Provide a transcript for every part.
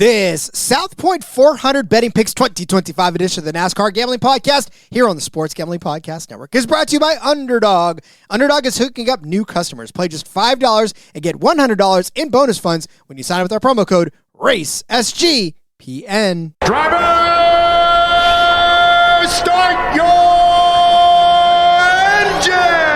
This South Point 400 Betting Picks 2025 edition of the NASCAR Gambling Podcast here on the Sports Gambling Podcast Network is brought to you by Underdog. Underdog is hooking up new customers. Play just $5 and get $100 in bonus funds when you sign up with our promo code RACESGPN. Driver, start your engine!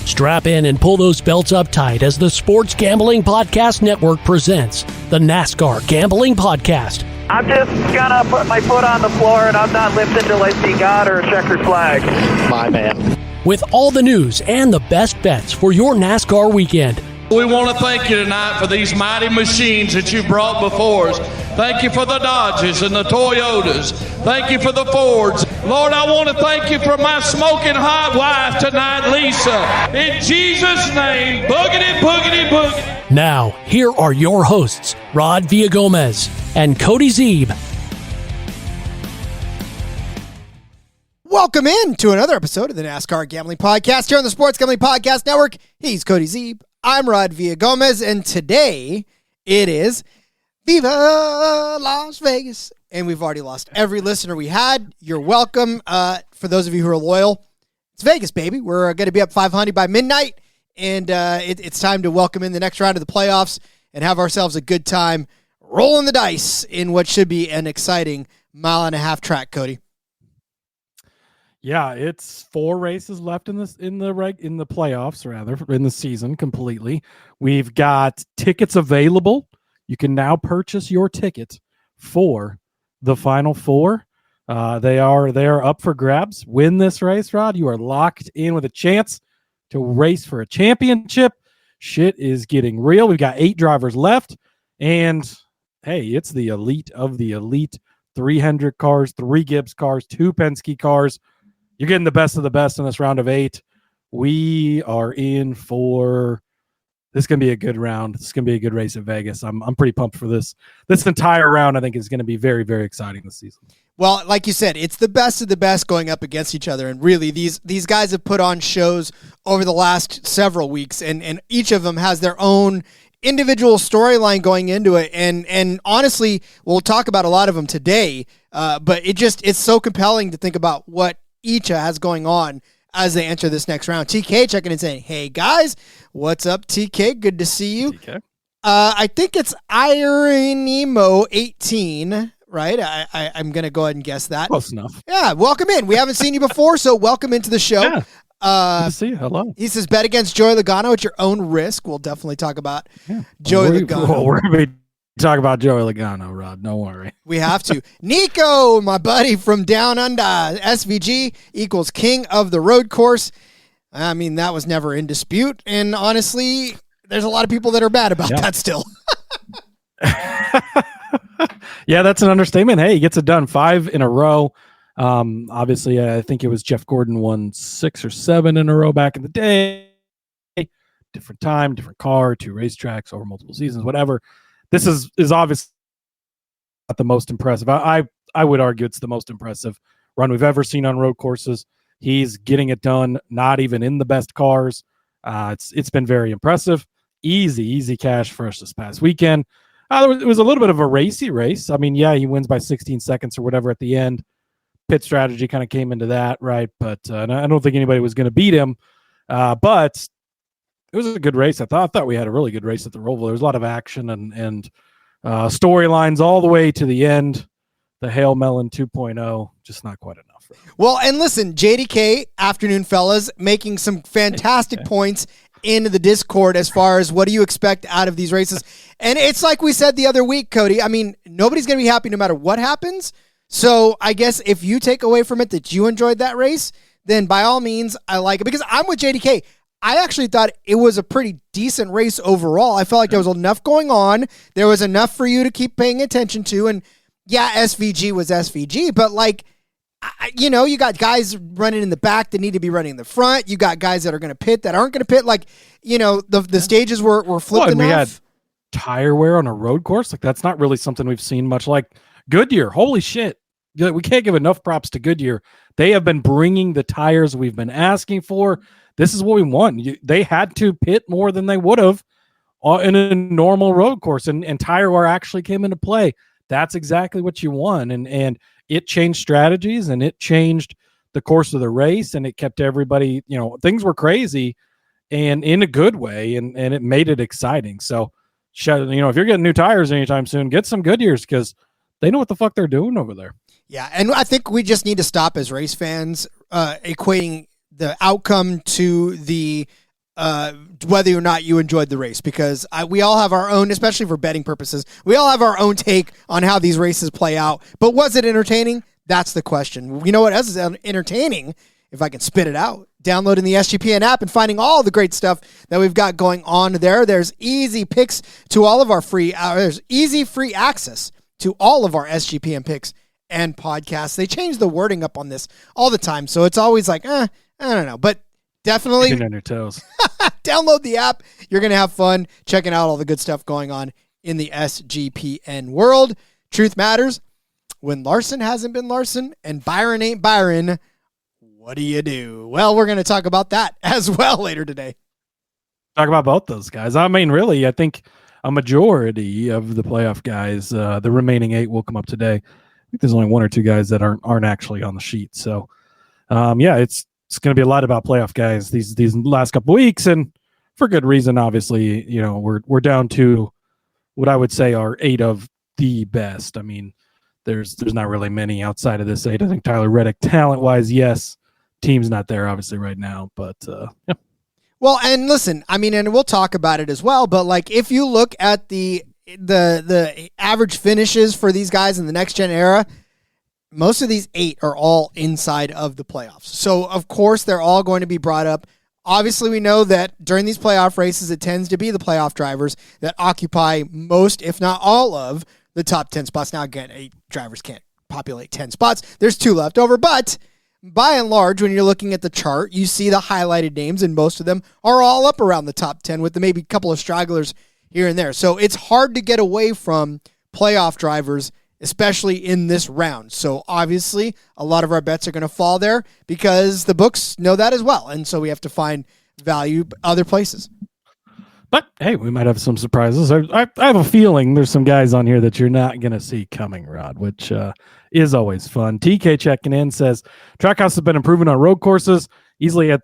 Strap in and pull those belts up tight as the Sports Gambling Podcast Network presents the NASCAR Gambling Podcast. I'm just gonna put my foot on the floor and I'm not lifting till I see God or a checkered flag. My man. With all the news and the best bets for your NASCAR weekend. We want to thank you tonight for these mighty machines that you brought before us. Thank you for the Dodges and the Toyotas. Thank you for the Fords. Lord, I want to thank you for my smoking hot wife tonight, Lisa. In Jesus' name, boogity, boogity, boogity. Now, here are your hosts, Rod Villagomez and Cody Zeeb. Welcome in to another episode of the NASCAR Gambling Podcast here on the Sports Gambling Podcast Network. He's Cody Zeeb. I'm Rod Villagomez, and today it is Viva Las Vegas. And we've already lost every listener we had. You're welcome. For those of you who are loyal, it's Vegas, baby. We're going to be up 500 by midnight, and it's time to welcome in the next round of the playoffs and have ourselves a good time rolling the dice in what should be an exciting mile-and-a-half track, Cody. Yeah, it's 4 races left in the playoffs, rather, in the season completely. We've got tickets available. You can now purchase your ticket for the Final Four. They are up for grabs. Win this race, Rod. You are locked in with a chance to race for a championship. Shit is getting real. We've got 8 drivers left, and hey, it's the elite of the elite. 300 cars, 3 Gibbs cars, 2 Penske cars. You're getting the best of the best in this round of 8. We are in for this is going to be a good round. This is going to be a good race at Vegas. I'm pretty pumped for this. This entire round, I think, is going to be very, very exciting this season. Well, like you said, it's the best of the best going up against each other. And really, these guys have put on shows over the last several weeks, and each of them has their own individual storyline going into it. And honestly, we'll talk about a lot of them today, but it's so compelling to think about what each has going on as they enter this next round. TK checking in saying, hey guys, what's up, TK? Good to see you. TK. I think it's Ironemo 18, right? I'm going to go ahead and guess that. Close enough. Yeah, welcome in. We haven't seen you before, so welcome into the show. Yeah. Good to see you. Hello. He says, bet against Joey Logano at your own risk. We'll definitely talk about Joey Logano. We're going to be talking about Joey Logano, Rod. Don't worry. We have to. Nico, my buddy from down under, SVG equals king of the road course. I mean, that was never in dispute. And honestly, there's a lot of people that are mad about that still. Yeah, that's an understatement. Hey, he gets it done 5 in a row. Obviously, I think it was Jeff Gordon won 6 or 7 in a row back in the day. Different time, different car, 2 racetracks over multiple seasons, whatever. This is obviously not the most impressive. I would argue it's the most impressive run we've ever seen on road courses. He's getting it done, not even in the best cars. It's been very impressive. Easy cash for us this past weekend. It was a little bit of a racy race. I mean, yeah, he wins by 16 seconds or whatever at the end. Pit strategy kind of came into that, right? But I don't think anybody was going to beat him. But it was a good race. I thought we had a really good race at the ROVAL. There was a lot of action and storylines all the way to the end. The Hail Melon 2.0, just not quite enough. Well, and listen, JDK, afternoon fellas, making some fantastic points in the Discord as far as what do you expect out of these races. And it's like we said the other week, Cody. I mean, nobody's going to be happy no matter what happens. So I guess if you take away from it that you enjoyed that race, then by all means, I like it. Because I'm with JDK. I actually thought it was a pretty decent race overall. I felt like there was enough going on. There was enough for you to keep paying attention to. And yeah, SVG was SVG, but like, you know, you got guys running in the back that need to be running in the front. You got guys that are going to pit that aren't going to pit. Like, you know, the stages were flipped enough. tire wear on a road course. Like, that's not really something we've seen much. Like Goodyear, holy shit. We can't give enough props to Goodyear. They have been bringing the tires we've been asking for. This is what we want. They had to pit more than they would have in a normal road course, and tire wear actually came into play. That's exactly what you want. And it changed strategies, and it changed the course of the race, and it kept everybody, things were crazy and in a good way, and it made it exciting. So, if you're getting new tires anytime soon, get some Goodyears, because they know what the fuck they're doing over there. Yeah, and I think we just need to stop as race fans equating the outcome to the whether or not you enjoyed the race, because we all have our own, especially for betting purposes, we all have our own take on how these races play out. But was it entertaining? That's the question. You know what else is entertaining, if I can spit it out? Downloading the SGPN app and finding all the great stuff that we've got going on there. There's easy picks to all of our there's easy free access to all of our SGPN picks and podcasts. They change the wording up on this all the time, so it's always like, I don't know. But definitely on your toes. Download the app. You're going to have fun checking out all the good stuff going on in the SGPN world. Truth matters. When Larson hasn't been Larson and Byron ain't Byron, what do you do? Well, we're going to talk about that as well later today. Talk about both those guys. I mean, really, I think a majority of the playoff guys, the remaining 8 will come up today. I think there's only 1 or 2 guys that aren't actually on the sheet. So, it's going to be a lot about playoff guys these last couple weeks, and for good reason. Obviously, we're down to what I would say are 8 of the best. I mean, there's not really many outside of this 8. I think Tyler Reddick, talent-wise, yes, team's not there obviously right now, but yeah. Well, and listen, I mean, and we'll talk about it as well, but like if you look at the average finishes for these guys in the next gen era, most of these 8 are all inside of the playoffs. So, of course, they're all going to be brought up. Obviously, we know that during these playoff races, it tends to be the playoff drivers that occupy most, if not all, of the top 10 spots. Now, again, 8 drivers can't populate 10 spots. There's 2 left over. But by and large, when you're looking at the chart, you see the highlighted names, and most of them are all up around the top 10 with maybe a couple of stragglers here and there. So it's hard to get away from playoff drivers, especially in this round. So obviously, a lot of our bets are going to fall there because the books know that as well. And so we have to find value other places. But, hey, we might have some surprises. I have a feeling there's some guys on here that you're not going to see coming, Rod, which is always fun. TK checking in says, Trackhouse has been improving on road courses. Easily had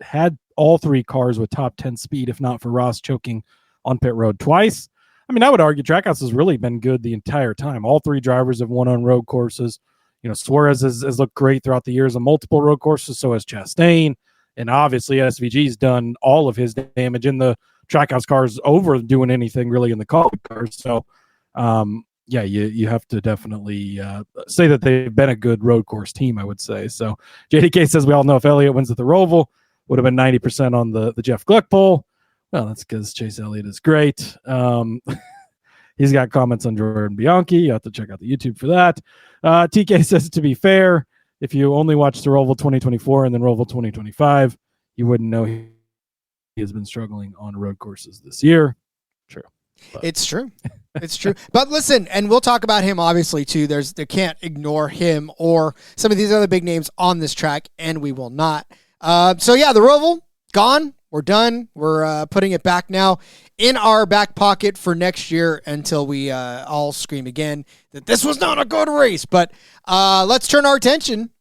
had all 3 cars with top 10 speed, if not for Ross choking on pit road twice. I mean, I would argue Trackhouse has really been good the entire time. All 3 drivers have won on road courses. Suarez has looked great throughout the years on multiple road courses. So has Chastain. And obviously, SVG's done all of his damage in the Trackhouse cars over doing anything really in the Colleague cars. So, you have to definitely say that they've been a good road course team, I would say. So, JDK says we all know if Elliott wins at the Roval, would have been 90% on the Jeff Gluck poll. Well, that's because Chase Elliott is great. He's got comments on Jordan Bianchi. You have to check out the YouTube for that. TK says, to be fair, if you only watch the Roval 2024 and then Roval 2025, you wouldn't know he has been struggling on road courses this year. True. But. It's true. It's true. But listen, and we'll talk about him obviously too. They can't ignore him or some of these other big names on this track, and we will not. The Roval, gone. We're done. We're putting it back now in our back pocket for next year until we all scream again that this was not a good race. But let's turn our attention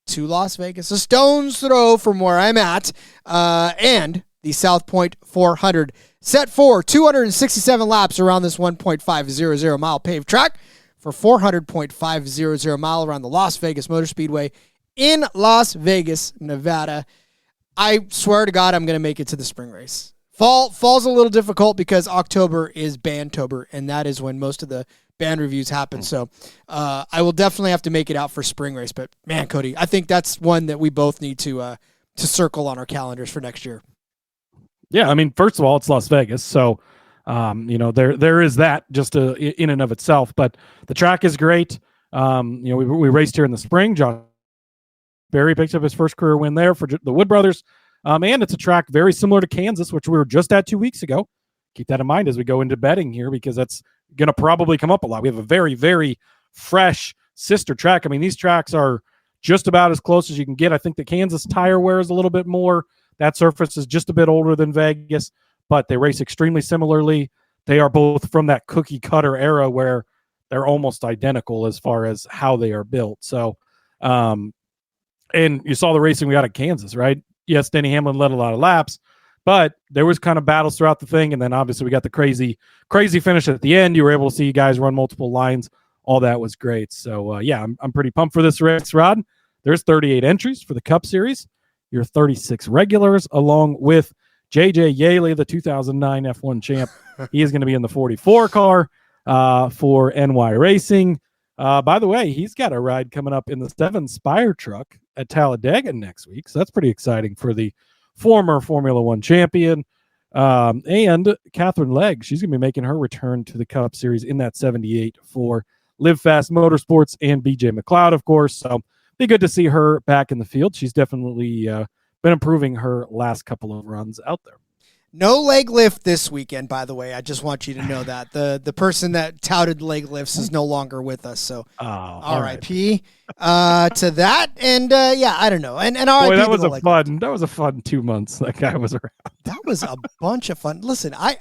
to Las Vegas, a stone's throw from where I'm at, and the South Point 400, set for 267 laps around this 1.500 mile paved track for 400.500 mile around the Las Vegas Motor Speedway in Las Vegas, Nevada. I swear to God, I'm going to make it to the spring race. Fall's a little difficult because October is Bandtober, and that is when most of the band reviews happen. So I will definitely have to make it out for spring race. But man, Cody, I think that's one that we both need to circle on our calendars for next year. Yeah, I mean, first of all, it's Las Vegas, so there is that just in and of itself. But the track is great. We raced here in the spring. John Barry picked up his first career win there for the Wood Brothers. And it's a track very similar to Kansas, which we were just at 2 weeks ago. keep that in mind as we go into betting here, because that's going to probably come up a lot. We have a very, very fresh sister track. I mean, these tracks are just about as close as you can get. I think the Kansas tire wears a little bit more. That surface is just a bit older than Vegas, but they race extremely similarly. They are both from that cookie cutter era where they're almost identical as far as how they are built. So, and you saw the racing we got at Kansas, right? Yes, Denny Hamlin led a lot of laps, but there was kind of battles throughout the thing. And then obviously we got the crazy finish at the end. You were able to see guys run multiple lines. All that was great. So, yeah, I'm pretty pumped for this race, Rod. There's 38 entries for the Cup Series. Your 36 regulars, along with JJ Yaley, the 2009 F1 champ. He is going to be in the 44 car for NY Racing. By the way, he's got a ride coming up in the 7 Spire truck at Talladega next week. So that's pretty exciting for the former Formula One champion. And Catherine Legg, she's going to be making her return to the Cup Series in that 78 for Live Fast Motorsports and BJ McLeod, of course. So be good to see her back in the field. She's definitely been improving her last couple of runs out there. No leg lift this weekend, by the way. I just want you to know that. The person that touted leg lifts is no longer with us. So RIP to that. And yeah, I don't know. And RIP. Boy, that was a fun 2 months that guy was around. That was a bunch of fun. Listen, I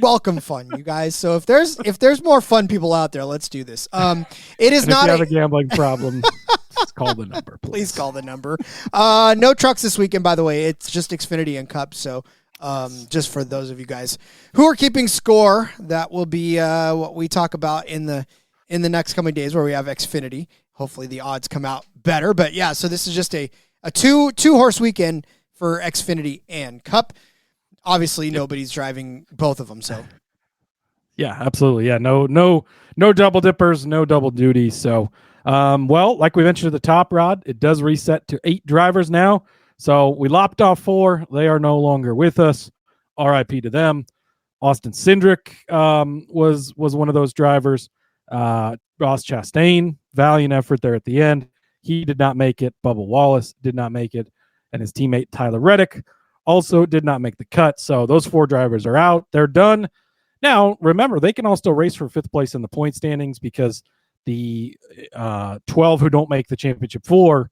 welcome fun, you guys. So if there's more fun people out there, let's do this. It is not if you have a gambling problem. Just call the number, please call the number. No trucks this weekend, by the way. It's just Xfinity and Cup. So just for those of you guys who are keeping score, that will be what we talk about in the next coming days, where we have Xfinity. Hopefully the odds come out better. But yeah, so this is just a two horse weekend for Xfinity and Cup. Obviously, nobody's driving both of them. So yeah, absolutely. Yeah, no double dippers, no double duty. So. Well, like we mentioned at the top, Rod, it does reset to 8 drivers now. So we lopped off 4. They are no longer with us. RIP to them. Austin Cindric was one of those drivers. Ross Chastain, valiant effort there at the end. He did not make it. Bubba Wallace did not make it. And his teammate Tyler Reddick also did not make the cut. So those 4 drivers are out. They're done. Now, remember, they can all still race for 5th place in the point standings, because the 12 who don't make the championship 4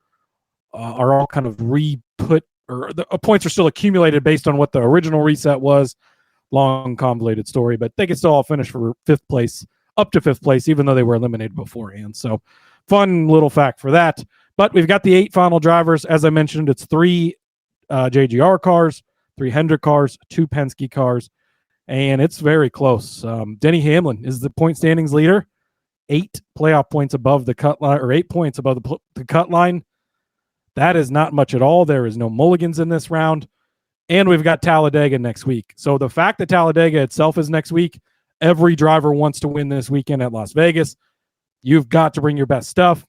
are all kind of re-put, or the points are still accumulated based on what the original reset was. Long, convoluted story, but they can still all finish for 5th place, up to 5th place, even though they were eliminated beforehand. So fun little fact for that. But we've got the 8 final drivers. As I mentioned, it's 3 JGR cars, 3 Hendrick cars, 2 Penske cars, and it's very close. Denny Hamlin is the point standings leader. 8 playoff points above the cut line, or 8 points above the cut line. That is not much at all. There is no mulligans in this round. And we've got Talladega next week. So the fact that Talladega itself is next week, every driver wants to win this weekend at Las Vegas. You've got to bring your best stuff.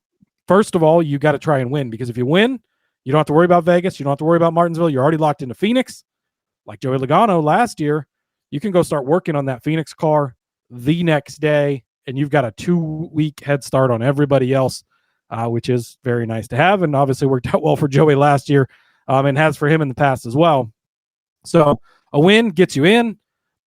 First of all, you got to try and win, because if you win, you don't have to worry about Vegas. You don't have to worry about Martinsville. You're already locked into Phoenix. Like Joey Logano last year, you can go start working on that Phoenix car the next day, and you've got a 2-week head start on everybody else, which is very nice to have, and obviously worked out well for Joey last year, and has for him in the past as well. So a win gets you in.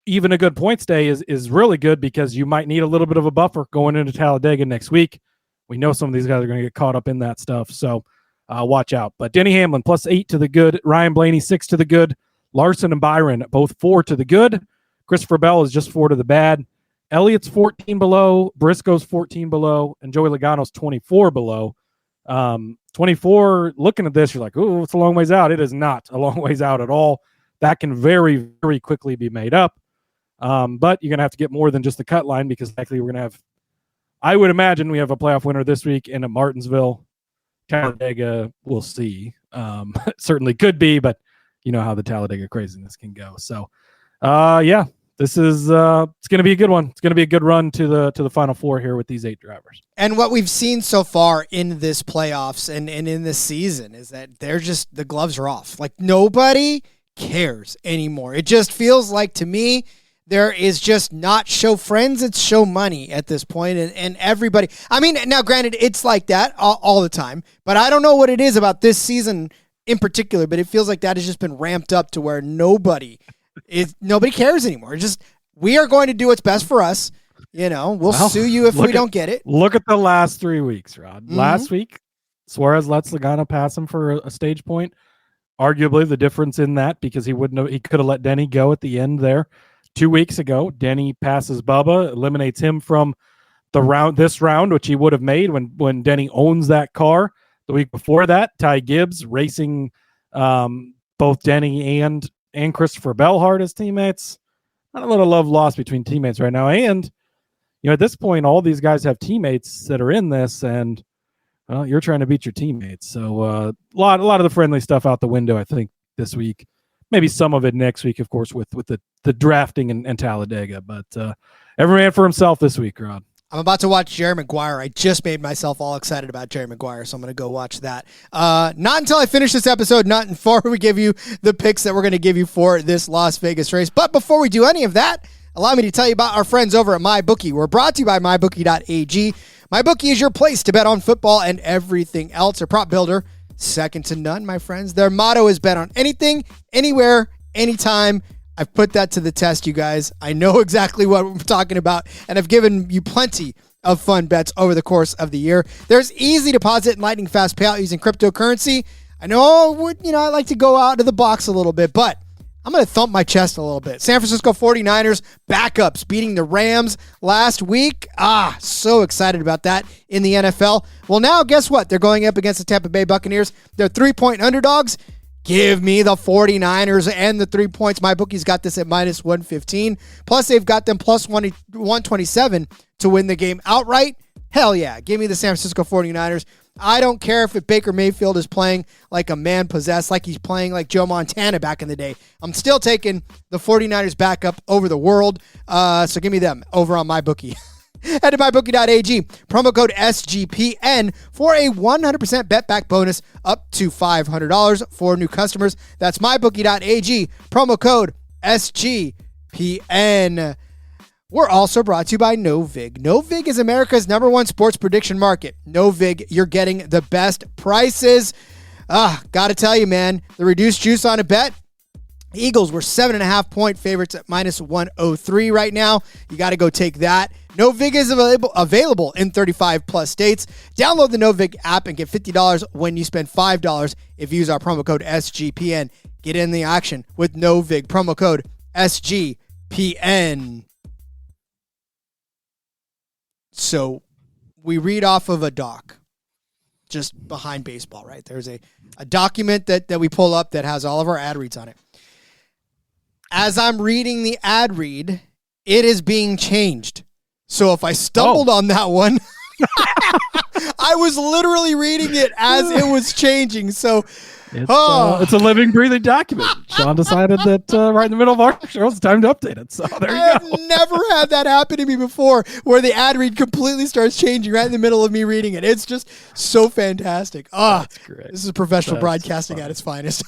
Even a good points day is really good, because you might need a little bit of a buffer going into Talladega next week. We know some of these guys are going to get caught up in that stuff, so watch out. But Denny Hamlin, +8 to the good. Ryan Blaney, 6 to the good. Larson and Byron, both 4 to the good. Christopher Bell is just 4 to the bad. Elliott's 14 below, Briscoe's 14 below, and Joey Logano's 24 below. 24, looking at this, you're like, oh, it's a long ways out. It is not a long ways out at all. That can very, very quickly be made up. But you're going to have to get more than just the cut line, because likely we're going to have, I would imagine we have a playoff winner this week in a Martinsville. Talladega, we'll see. Certainly could be, but you know how the Talladega craziness can go. So, yeah. This is it's going to be a good one. It's going to be a good run to the Final Four here with these 8 drivers. And what we've seen so far in this playoffs and in this season is that they're just, the gloves are off. Like, nobody cares anymore. It just feels like, to me, there is just not show friends, it's show money at this point. And everybody, I mean, now granted, it's like that all the time, but I don't know what it is about this season in particular, but it feels like that has just been ramped up to where nobody nobody cares anymore. We are going to do what's best for us. We'll sue you if we don't get it. Look at the last 3 weeks, Rod. Mm-hmm. Last week, Suarez lets Logano pass him for a stage point. Arguably the difference in that, because he could have let Denny go at the end there. 2 weeks ago, Denny passes Bubba, eliminates him from this round, which he would have made when Denny owns that car. The week before that, Ty Gibbs racing both Denny and Christopher Bellhart as teammates. Not a lot of love lost between teammates right now. And at this point, all these guys have teammates that are in this, and you're trying to beat your teammates. So a lot of the friendly stuff out the window, I think, this week. Maybe some of it next week, of course, with the drafting and Talladega. But every man for himself this week, Rod. I'm about to watch Jerry Maguire. I just made myself all excited about Jerry Maguire, so I'm going to go watch that. Not until I finish this episode, not before we give you the picks that we're going to give you for this Las Vegas race. But before we do any of that, allow me to tell you about our friends over at MyBookie. We're brought to you by MyBookie.ag. MyBookie is your place to bet on football and everything else. A prop builder, second to none, my friends. Their motto is bet on anything, anywhere, anytime. I've put that to the test, you guys. I know exactly what we're talking about, and I've given you plenty of fun bets over the course of the year. There's easy deposit and lightning fast payout using cryptocurrency. I know I like to go out of the box a little bit, but I'm going to thump my chest a little bit. San Francisco 49ers backups beating the Rams last week. So excited about that in the NFL. Well, now guess what? They're going up against the Tampa Bay Buccaneers. They're 3-point underdogs. Give me the 49ers and the 3 points. My bookie's got this at minus 115. Plus, they've got them plus 127 to win the game outright. Hell yeah. Give me the San Francisco 49ers. I don't care if Baker Mayfield is playing like a man possessed, like he's playing like Joe Montana back in the day. I'm still taking the 49ers back up over the world. So give me them over on my bookie. Head to mybookie.ag, promo code SGPN for a 100% bet back bonus up to $500 for new customers. That's mybookie.ag, promo code SGPN. We're also brought to you by NoVig. NoVig is America's #1 sports prediction market. NoVig, you're getting the best prices. Gotta tell you, man, the reduced juice on a bet. Eagles were 7.5-point favorites at minus 103 right now. You got to go take that. NoVig is available in 35-plus states. Download the NoVig app and get $50 when you spend $5 if you use our promo code SGPN. Get in the action with NoVig. Promo code SGPN. So we read off of a doc just behind baseball, right? There's a document that we pull up that has all of our ad reads on it. As I'm reading the ad read, it is being changed. So if I stumbled on that one, I was literally reading it as it was changing. So it's a living, breathing document. Sean decided that right in the middle of our show, it's time to update it. So there you go. I've never had that happen to me before, where the ad read completely starts changing right in the middle of me reading it. It's just so fantastic. That's great. This is professional broadcasting at its finest.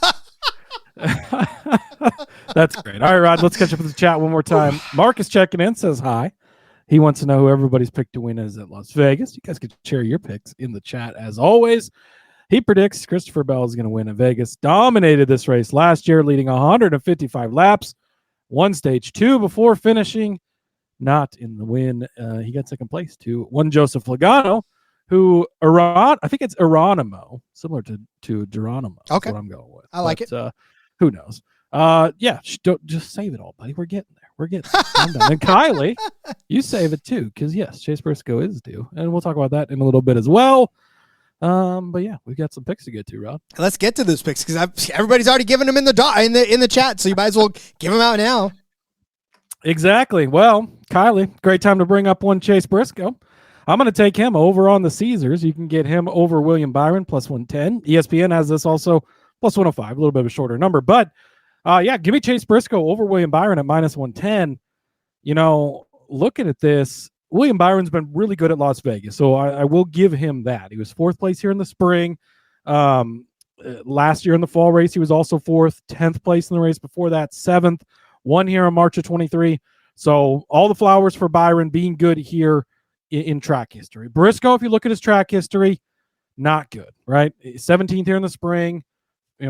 That's great. All right, Rod, let's catch up with the chat one more time. Mark is checking in, says hi. He wants to know who everybody's pick to win is at Las Vegas. You guys can share your picks in the chat as always. He predicts Christopher Bell is going to win at Vegas. Dominated this race last year, leading 155 laps. Won stage 2 before finishing. Not in the win. He got second place to one Joseph Logano, who I think it's Geronimo, similar to Geronimo. Okay, that's what I'm going with. I like it. Who knows? Don't just save it all, buddy. We're getting there. Calm down. And Kylie, you save it too, because yes, Chase Briscoe is due, and we'll talk about that in a little bit as well. But yeah, we've got some picks to get to, Rob. Let's get to those picks because everybody's already given them in the chat, so you might as well give them out now. Exactly. Well, Kylie, great time to bring up one Chase Briscoe. I'm going to take him over on the Caesars. You can get him over William Byron plus 110. ESPN has this also plus 105, a little bit of a shorter number. But, give me Chase Briscoe over William Byron at minus 110. Looking at this, William Byron's been really good at Las Vegas, so I will give him that. He was 4th place here in the spring. Last year in the fall race, he was also 4th, 10th place in the race before that, 7th, won here in March of 23. So all the flowers for Byron being good here in track history. Briscoe, if you look at his track history, not good, right? 17th here in the spring.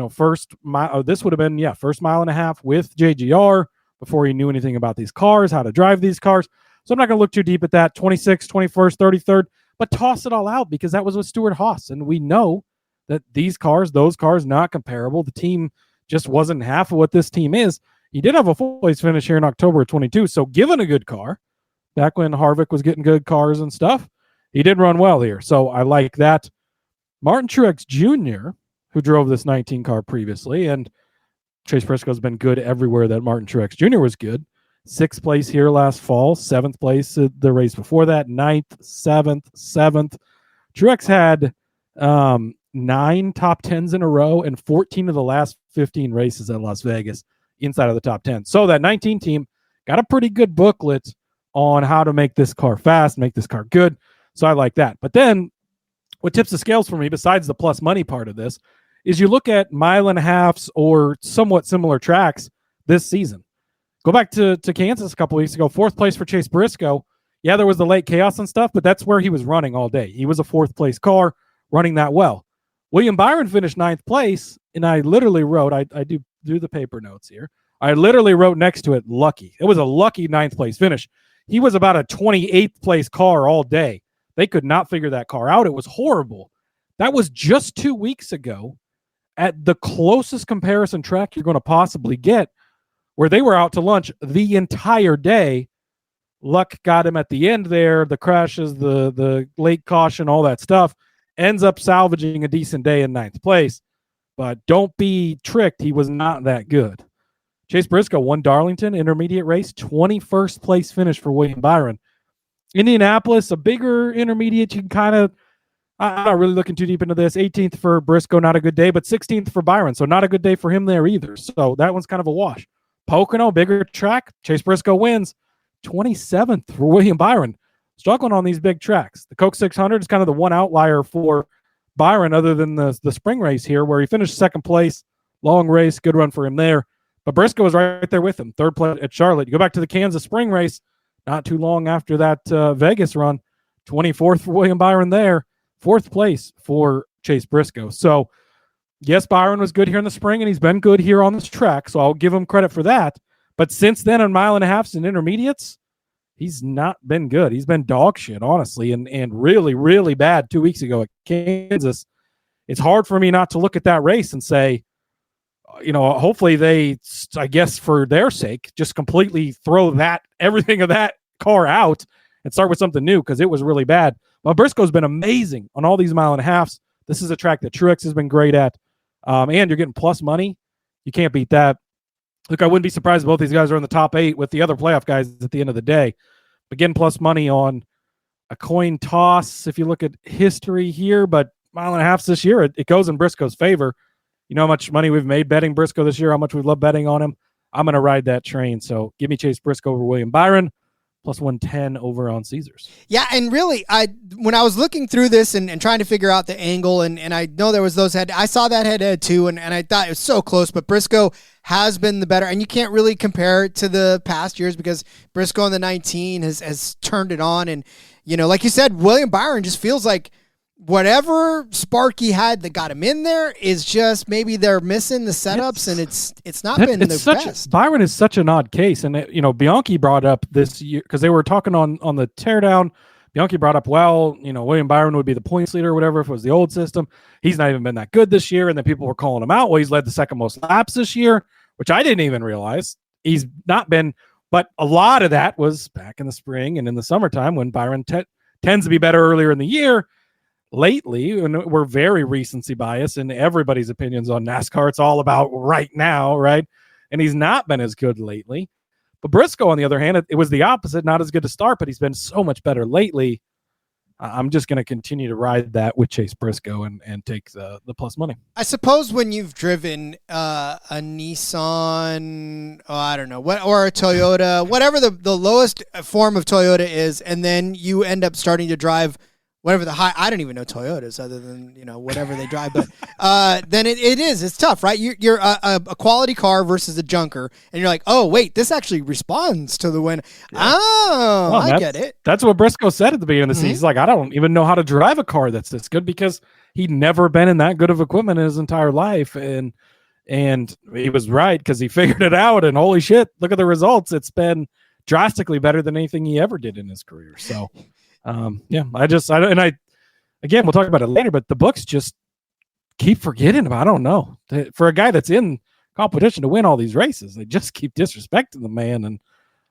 First mile. This would have been, first mile and a half with JGR. before he knew anything about these cars, how to drive these cars. So I'm not going to look too deep at that. 26th, 21st, 33rd, but toss it all out because that was with Stewart-Haas. And we know that those cars, not comparable. The team just wasn't half of what this team is. He did have a full place finish here in October of 22. So given a good car, back when Harvick was getting good cars and stuff, he did run well here. So I like that. Martin Truex Jr., who drove this 19 car previously, and Chase Briscoe's been good everywhere that Martin Truex Jr. was good. 6th place here last fall, 7th place the race before that, 9th, 7th. Truex had 9 top 10s in a row and 14 of the last 15 races at Las Vegas inside of the top 10. So that 19 team got a pretty good booklet on how to make this car fast, make this car good. So I like that. But then what tips the scales for me, besides the plus money part of this, is you look at mile and a halves or somewhat similar tracks this season. Go back to Kansas a couple weeks ago, 4th place for Chase Briscoe. Yeah, there was the late chaos and stuff, but that's where he was running all day. He was a 4th place car running that well. William Byron finished 9th place, and I literally wrote, I do the paper notes here. I literally wrote next to it, lucky. It was a lucky 9th place finish. He was about a 28th place car all day. They could not figure that car out. It was horrible. That was just 2 weeks ago at the closest comparison track you're going to possibly get, where they were out to lunch the entire day. Luck got him at the end there, the crashes, the late caution, all that stuff. Ends up salvaging a decent day in 9th place. But don't be tricked. He was not that good. Chase Briscoe won Darlington intermediate race, 21st place finish for William Byron. Indianapolis, a bigger intermediate. You can kind of, I'm not really looking too deep into this. 18th for Briscoe, not a good day, but 16th for Byron. So not a good day for him there either. So that one's kind of a wash. Pocono, bigger track. Chase Briscoe wins. 27th for William Byron. Struggling on these big tracks. The Coke 600 is kind of the one outlier for Byron other than the spring race here where he finished 2nd place. Long race, good run for him there. But Briscoe was right there with him. 3rd place at Charlotte. You go back to the Kansas spring race, not too long after that Vegas run. 24th for William Byron there. 4th place for Chase Briscoe. So, yes, Byron was good here in the spring, and he's been good here on this track, so I'll give him credit for that. But since then, on mile and a halves and intermediates, he's not been good. He's been dog shit, honestly, and really, really bad 2 weeks ago at Kansas. It's hard for me not to look at that race and say, hopefully they, I guess for their sake, just completely throw everything of that car out and start with something new because it was really bad. Well, Briscoe's been amazing on all these mile and a halves. This is a track that Truex has been great at. And you're getting plus money. You can't beat that. Look, I wouldn't be surprised if both these guys are in the top 8 with the other playoff guys at the end of the day. But getting plus money on a coin toss, if you look at history here, but mile and a half this year, it goes in Briscoe's favor. You know how much money we've made betting Briscoe this year, how much we love betting on him. I'm going to ride that train. So give me Chase Briscoe over William Byron. Plus 110 over on Caesars. Yeah, and really, when I was looking through this and trying to figure out the angle, and I know there was those I saw that head-to-head too, and I thought it was so close, but Briscoe has been the better, and you can't really compare it to the past years because Briscoe in the 19 has turned it on, and, like you said, William Byron just feels like whatever spark he had that got him in there is just maybe they're missing the setups, and it's not been the best. Byron is such an odd case, and Bianchi brought up this year because they were talking on the teardown. Bianchi brought up, William Byron would be the points leader or whatever if it was the old system. He's not even been that good this year, and then people were calling him out. Well, he's led the 2nd most laps this year, which I didn't even realize. He's not been, but a lot of that was back in the spring and in the summertime when Byron tends to be better earlier in the year. Lately, and we're very recency bias in everybody's opinions on NASCAR. It's all about right now, right? And he's not been as good lately. But Briscoe, on the other hand, it was the opposite. Not as good to start, but he's been so much better lately. I'm just going to continue to ride that with Chase Briscoe and take the plus money. I suppose when you've driven a Nissan, I don't know, or a Toyota, whatever the lowest form of Toyota is, and then you end up starting to drive whatever the high, I don't even know Toyotas other than, whatever they drive, but then it's tough, right? You're a quality car versus a junker, and you're like, oh, wait, this actually responds to the wind. Yeah. I get it. That's what Briscoe said at the beginning of the season. He's like, I don't even know how to drive a car that's this good because he'd never been in that good of equipment in his entire life. And And he was right because he figured it out. And holy shit, look at the results. It's been drastically better than anything he ever did in his career. So, again, we'll talk about it later, but the books just keep forgetting about. I don't know. For a guy that's in competition to win all these races, they just keep disrespecting the man, and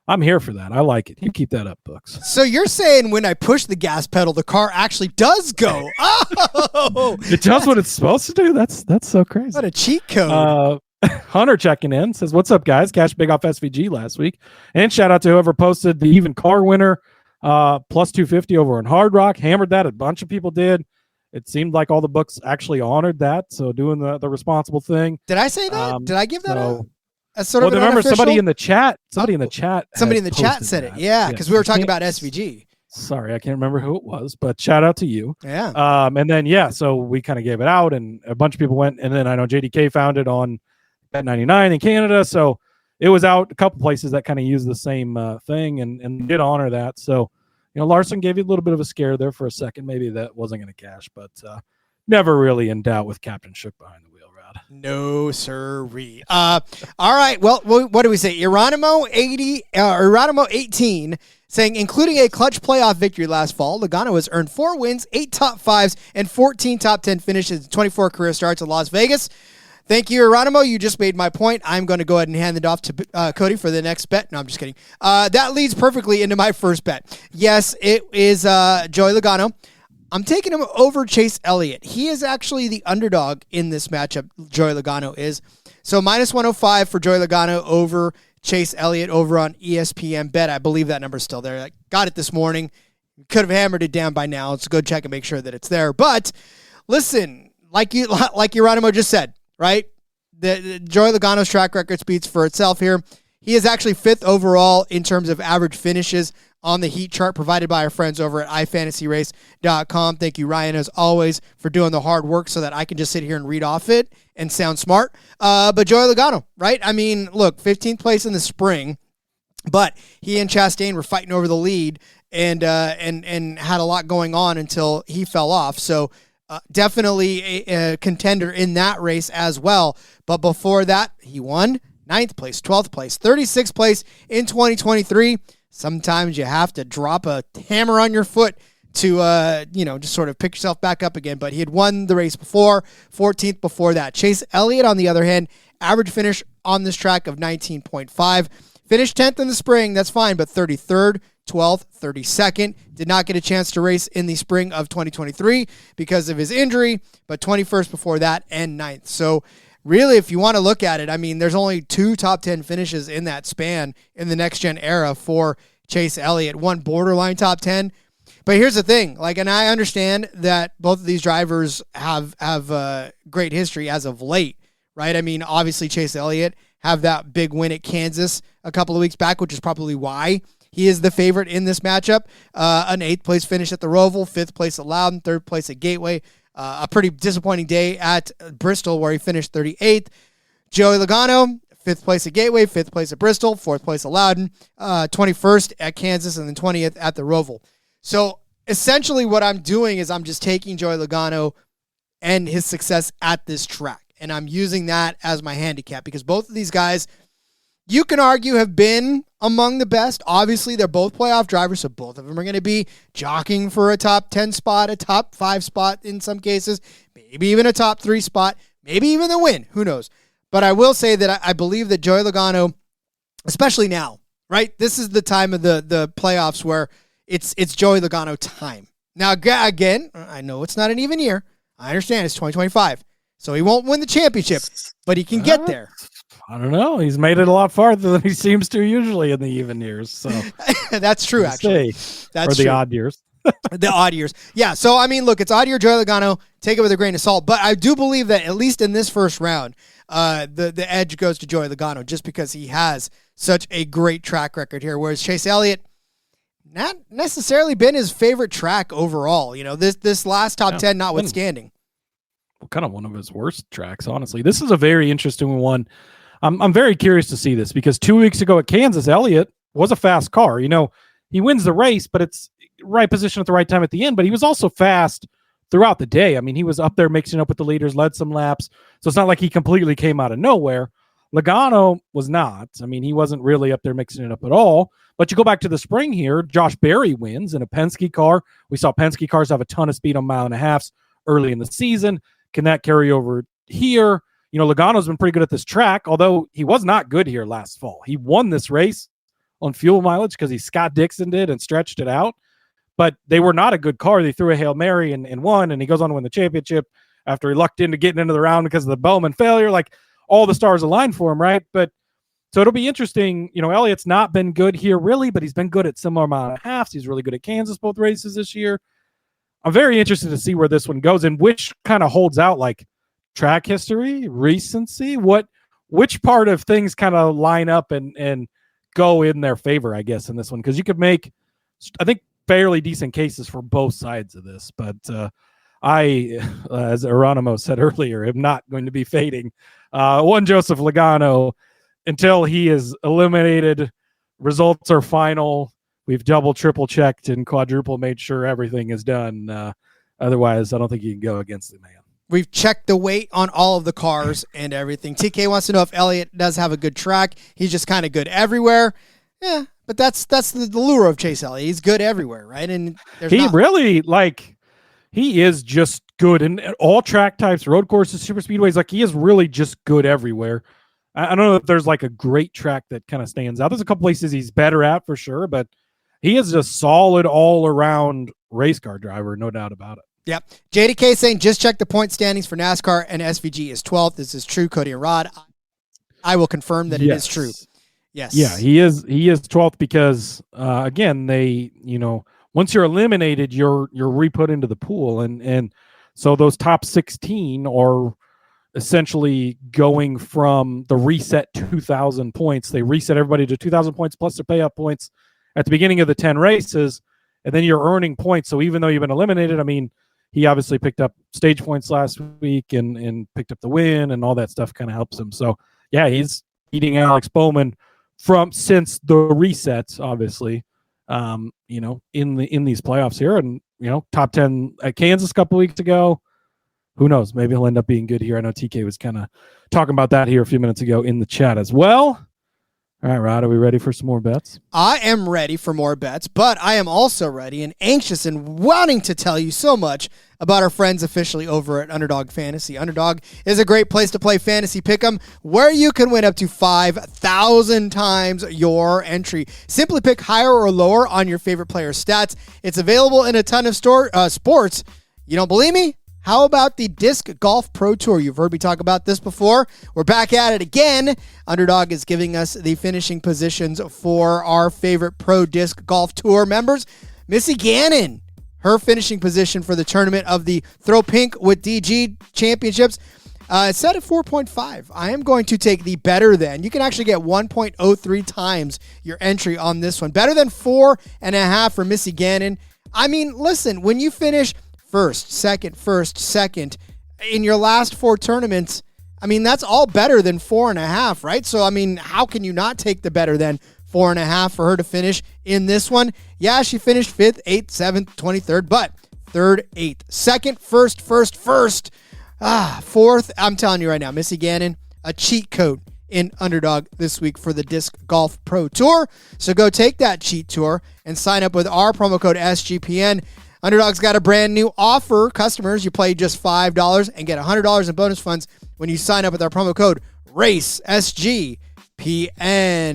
I'm here for that. I like it. You keep that up, books. So you're saying when I push the gas pedal, the car actually does go. Oh, it does what it's supposed to do. That's so crazy. What a cheat code. Hunter checking in says, "What's up, guys? Cash big off SVG last week, and shout out to whoever posted the even car winner plus 250 over on Hard Rock. Hammered that. A bunch of people did. It seemed like all the books actually honored that. So doing the responsible thing. Did I say that? Did I give that a sort well, of an remember unofficial? Somebody in the chat said it. Yeah, because we were talking about SVG. Sorry, I can't remember who it was, but shout out to you. Yeah. And then so we kind of gave it out, and a bunch of people went, and then I know JDK found it on Bet99 in Canada, so it was out a couple places that kind of used the same thing, and did honor that. So, Larson gave you a little bit of a scare there for a second. Maybe that wasn't going to cash, but never really in doubt with Captain Shook behind the wheel. No, sirree. All right. Well, what do we say? Geronimo 18 saying, including a clutch playoff victory last fall, Logano has earned 4 wins, 8 top 5s, and 14 top 10 finishes in 24 career starts at Las Vegas. Thank you, Geronimo. You just made my point. I'm going to go ahead and hand it off to Cody for the next bet. No, I'm just kidding. That leads perfectly into my first bet. Yes, it is Joey Logano. I'm taking him over Chase Elliott. He is actually the underdog in this matchup, Joey Logano is. So minus 105 for Joey Logano over Chase Elliott over on ESPN Bet. I believe that number's still there. I got it this morning. Could have hammered it down by now. Let's go check and make sure that it's there. But listen, like Geronimo just said, right? The Joey Logano's track record speaks for itself here. He is actually 5th overall in terms of average finishes on the heat chart provided by our friends over at iFantasyRace.com. Thank you, Ryan, as always, for doing the hard work so that I can just sit here and read off it and sound smart. But Joey Logano, right? I mean, look, 15th place in the spring, but he and Chastain were fighting over the lead and had a lot going on until he fell off. So definitely a contender in that race as well. But before that, he won 9th place, 12th place, 36th place in 2023. Sometimes you have to drop a hammer on your foot to, just sort of pick yourself back up again. But he had won the race before, 14th before that. Chase Elliott, on the other hand, average finish on this track of 19.5. Finished 10th in the spring, that's fine, but 33rd, 12th, 32nd. Did not get a chance to race in the spring of 2023 because of his injury, but 21st before that and 9th. So really, if you want to look at it, I mean, there's only 2 top 10 finishes in that span in the next-gen era for Chase Elliott. 1 borderline top 10. But here's the thing, and I understand that both of these drivers have great history as of late, right? I mean, obviously Chase Elliott have that big win at Kansas a couple of weeks back, which is probably why he is the favorite in this matchup. An 8th place finish at the Roval, 5th place at Loudon, 3rd place at Gateway. A pretty disappointing day at Bristol where he finished 38th. Joey Logano, 5th place at Gateway, 5th place at Bristol, 4th place at Loudon, 21st at Kansas, and then 20th at the Roval. So essentially what I'm doing is I'm just taking Joey Logano and his success at this track, and I'm using that as my handicap because both of these guys, you can argue, have been among the best. Obviously, they're both playoff drivers, so both of them are going to be jockeying for a top 10 spot, a top 5 spot in some cases, maybe even a top 3 spot, maybe even the win. Who knows? But I will say that I believe that Joey Logano, especially now, right? This is the time of the playoffs where it's Joey Logano time. Now, again, I know it's not an even year. I understand it's 2025, so he won't win the championship, but he can get there. I don't know. He's made it a lot farther than he seems to usually in the even years. So that's true, actually. That's the odd years. The odd years. Yeah. So, I mean, look, it's odd year Joey Logano. Take it with a grain of salt. But I do believe that at least in this first round, the edge goes to Joey Logano just because he has such a great track record here. Whereas Chase Elliott, not necessarily been his favorite track overall. This last top 10 notwithstanding. Well, kind of one of his worst tracks, honestly. This is a very interesting one. I'm very curious to see this because 2 weeks ago at Kansas, Elliott was a fast car. He wins the race, but it's right position at the right time at the end. But he was also fast throughout the day. I mean, he was up there mixing up with the leaders, led some laps. So it's not like he completely came out of nowhere. Logano was not. I mean, he wasn't really up there mixing it up at all. But you go back to the spring here, Josh Berry wins in a Penske car. We saw Penske cars have a ton of speed on 1.5 miles early in the season. Can that carry over here? You know, Logano's been pretty good at this track, although he was not good here last fall. He won this race on fuel mileage because he Scott Dixon did and stretched it out. But they were not a good car. They threw a Hail Mary and won, and he goes on to win the championship after he lucked into getting into the round because of the Bowman failure. Like, all the stars aligned for him, right? But so it'll be interesting. You know, Elliott's not been good here really, but he's been good at similar amount of halves. He's really good at Kansas both races this year. I'm very interested to see where this one goes and which kind of holds out, like track history, recency, which part of things kind of line up and go in their favor, I guess, in this one. Because you could make, I think, fairly decent cases for both sides of this. But I, as Eronimo said earlier, am not going to be fading one Joseph Logano until he is eliminated. Results are final. We've double, triple checked and quadruple made sure everything is done. Otherwise, I don't think you can go against the man. We've checked the weight on all of the cars and everything. TK wants to know if Elliott does have a good track. He's just kind of good everywhere. Yeah, but that's the lure of Chase Elliott. He's good everywhere, right? And he is just good in all track types, road courses, super speedways. Like, he is really just good everywhere. I don't know if there's like a great track that kind of stands out. There's a couple places he's better at for sure, but he is a solid all-around race car driver, no doubt about it. Yep. JDK saying just check the point standings for NASCAR and SVG is 12th. This is true, Cody and Rod. I will confirm that it is true. Yes. Yeah, he is 12th because again, they, you know, once you're eliminated, you're re-put into the pool, and so those top 16 are essentially going from the reset 2,000 points. They reset everybody to 2,000 points plus their payout points at the beginning of the 10 races, and then you're earning points. So even though you've been eliminated, I mean, he obviously picked up stage points last week and picked up the win, and all that stuff kind of helps him. So yeah, he's beating Alex Bowman since the resets, obviously. You know, in these playoffs here, and you know, top 10 at Kansas a couple weeks ago. Who knows? Maybe he'll end up being good here. I know TK was kind of talking about that here a few minutes ago in the chat as well. All right, Rod, are we ready for some more bets? I am ready for more bets, but I am also ready and anxious and wanting to tell you so much about our friends officially over at Underdog Fantasy. Underdog is a great place to play fantasy pick'em, where you can win up to 5,000 times your entry. Simply pick higher or lower on your favorite player's stats. It's available in a ton of sports. You don't believe me? How about the Disc Golf Pro Tour? You've heard me talk about this before. We're back at it again. Underdog is giving us the finishing positions for our favorite Pro Disc Golf Tour members. Missy Gannon, her finishing position for the tournament of the Throw Pink with DG Championships, set at 4.5. I am going to take the better than. You can actually get 1.03 times your entry on this one. Better than 4.5 for Missy Gannon. I mean, listen, when you finish first, second in your last 4 tournaments, I mean, that's all better than 4.5, right? So, I mean, how can you not take the better than 4.5 for her to finish in this one? Yeah, she finished 5th, 8th, 7th, 23rd, but 3rd, 8th, 2nd, 1st, 4th. I'm telling you right now, Missy Gannon, a cheat code in Underdog this week for the Disc Golf Pro Tour. So go take that cheat tour and sign up with our promo code SGPN. Underdog's got a brand new offer. Customers, you play just $5 and get $100 in bonus funds when you sign up with our promo code RACESGPN.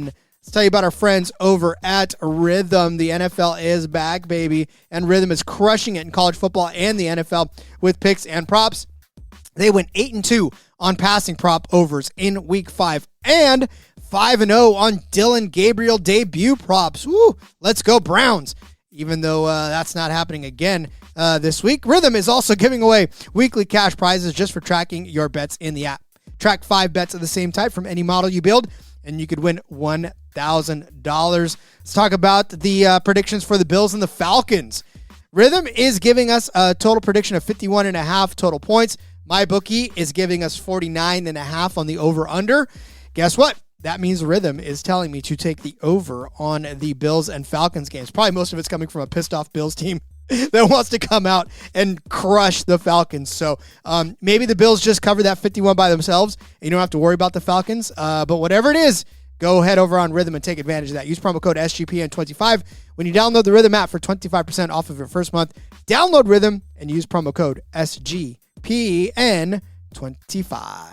Let's tell you about our friends over at Rhythm. The NFL is back, baby, and Rhythm is crushing it in college football and the NFL with picks and props. They went 8-2 on passing prop overs in Week 5 and 5-0 on Dylan Gabriel debut props. Woo! Let's go Browns. Even though that's not happening again this week. Rhythm is also giving away weekly cash prizes just for tracking your bets in the app. Track 5 bets of the same type from any model you build, and you could win $1,000. Let's talk about the predictions for the Bills and the Falcons. Rhythm is giving us a total prediction of 51.5 total points. MyBookie is giving us 49.5 on the over-under. Guess what? That means Rhythm is telling me to take the over on the Bills and Falcons games. Probably most of it's coming from a pissed-off Bills team. that wants to come out and crush the Falcons. So maybe the Bills just cover that 51 by themselves, and you don't have to worry about the Falcons. But whatever it is, go head over on Rhythm and take advantage of that. Use promo code SGPN25 when you download the Rhythm app for 25% off of your first month. Download Rhythm and use promo code SGPN25.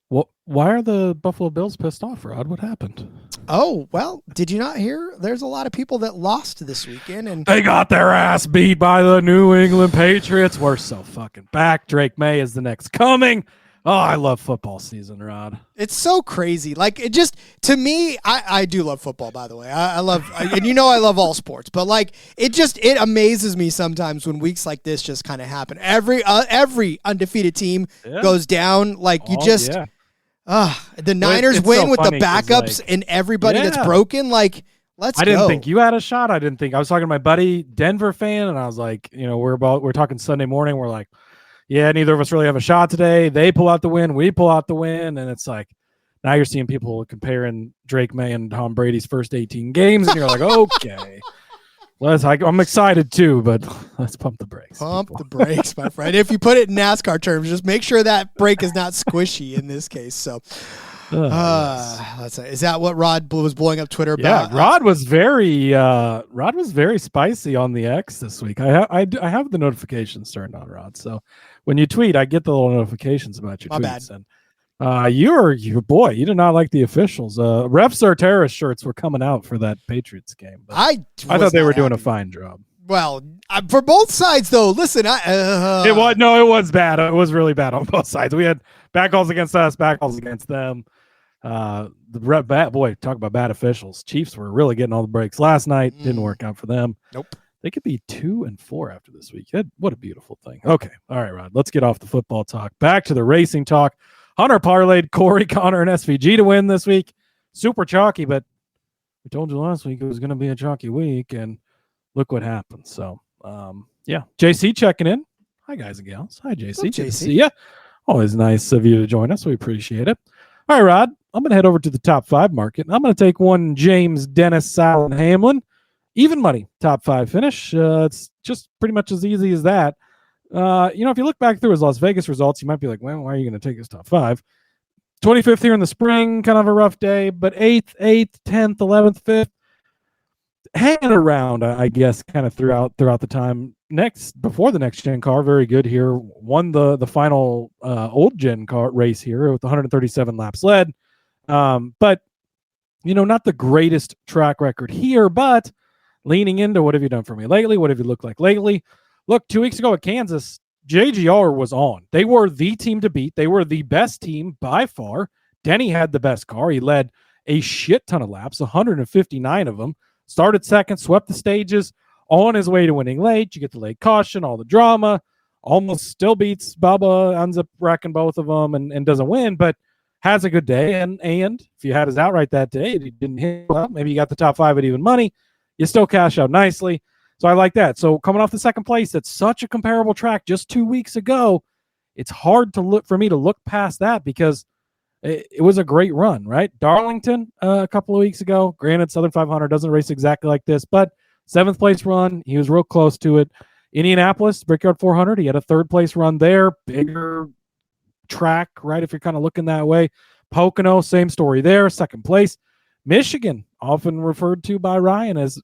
Well, why are the Buffalo Bills pissed off, Rod? What happened? Oh, well, did you not hear? There's a lot of people that lost this weekend. And they got their ass beat by the New England Patriots. We're so fucking back. Drake May is the next coming. Oh, I love football season, Rod. It's so crazy. Like, it just, to me, I do love football, by the way. I love, and you know I love all sports, but like, it amazes me sometimes when weeks like this just kind of happen. Every undefeated team goes down. Like, the Niners win so with the funny backups and everybody that's broken. Like, let's go. I didn't think you had a shot. I was talking to my buddy, Denver fan, and I was like, we're talking Sunday morning. We're like, yeah, neither of us really have a shot today. They pull out the win. We pull out the win. And it's like, now you're seeing people comparing Drake May and Tom Brady's first 18 games. And you're like, okay, I'm excited too, but let's pump the brakes. The brakes, my friend. If you put it in NASCAR terms, just make sure that brake is not squishy in this case. So, is that what Rod was blowing up Twitter about? Yeah, Rod was very spicy on the X this week. I have the notifications turned on, Rod. So when you tweet, I get the little notifications about your tweets. Bad. And you did not like the officials. Refs are terrorist shirts were coming out for that Patriots game. I thought they were doing a fine job. Well, for both sides, though, listen, it was bad. It was really bad on both sides. We had back calls against us, back calls against them. Talk about bad officials. Chiefs were really getting all the breaks last night. Didn't work out for them. Nope. They could be 2-4 after this week. What a beautiful thing. Okay. All right, Rod. Let's get off the football talk. Back to the racing talk. Hunter parlayed Corey, Connor, and SVG to win this week. Super chalky, but we told you last week it was going to be a chalky week, and look what happened. So, JC checking in. Hi, guys and gals. Hi, JC. Good to see ya. Always nice of you to join us. We appreciate it. All right, Rod. I'm going to head over to the top 5 market. I'm going to take one James Dennis Allen Hamlin. Even money, top 5 finish. It's just pretty much as easy as that. If you look back through his Las Vegas results, you might be like, well, why are you going to take his top 5? 25th here in the spring, kind of a rough day, but 8th, 10th, 11th, 5th, hanging around, I guess, kind of throughout the time. Before the next gen car, very good here. Won the final old gen car race here with 137 laps led. But not the greatest track record here, but leaning into what have you done for me lately? What have you looked like lately? Look, 2 weeks ago at Kansas, JGR was on. They were the team to beat. They were the best team by far. Denny had the best car. He led a shit ton of laps, 159 of them. Started second, swept the stages, on his way to winning late. You get the late caution, all the drama. Almost still beats Bubba, ends up wrecking both of them and doesn't win, but has a good day. And if you had his outright that day, he didn't hit well, maybe you got the top 5 at even money. You still cash out nicely. So I like that. So coming off the second place, that's such a comparable track just 2 weeks ago. It's hard for me to look past that because it was a great run, right? Darlington a couple of weeks ago. Granted, Southern 500 doesn't race exactly like this, but 7th place run. He was real close to it. Indianapolis, Brickyard 400. He had a 3rd place run there. Bigger track, right? If you're kind of looking that way. Pocono, same story there. 2nd place. Michigan, often referred to by Ryan as,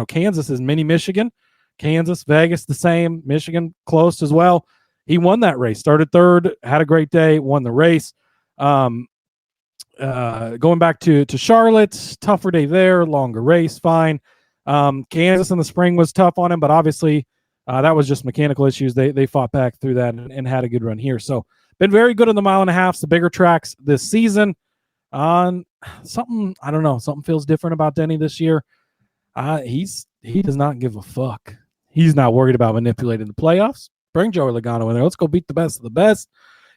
Kansas is mini Michigan. Kansas, Vegas, the same. Michigan, close as well. He won that race. Started 3rd, had a great day, won the race. Going back to Charlotte, tougher day there, longer race, fine. Kansas in the spring was tough on him, but obviously that was just mechanical issues. They fought back through that and had a good run here. So been very good in the 1.5 miles, the bigger tracks this season. Something feels different about Denny this year. He does not give a fuck. He's not worried about manipulating the playoffs. Bring Joey Logano in there. Let's go beat the best of the best.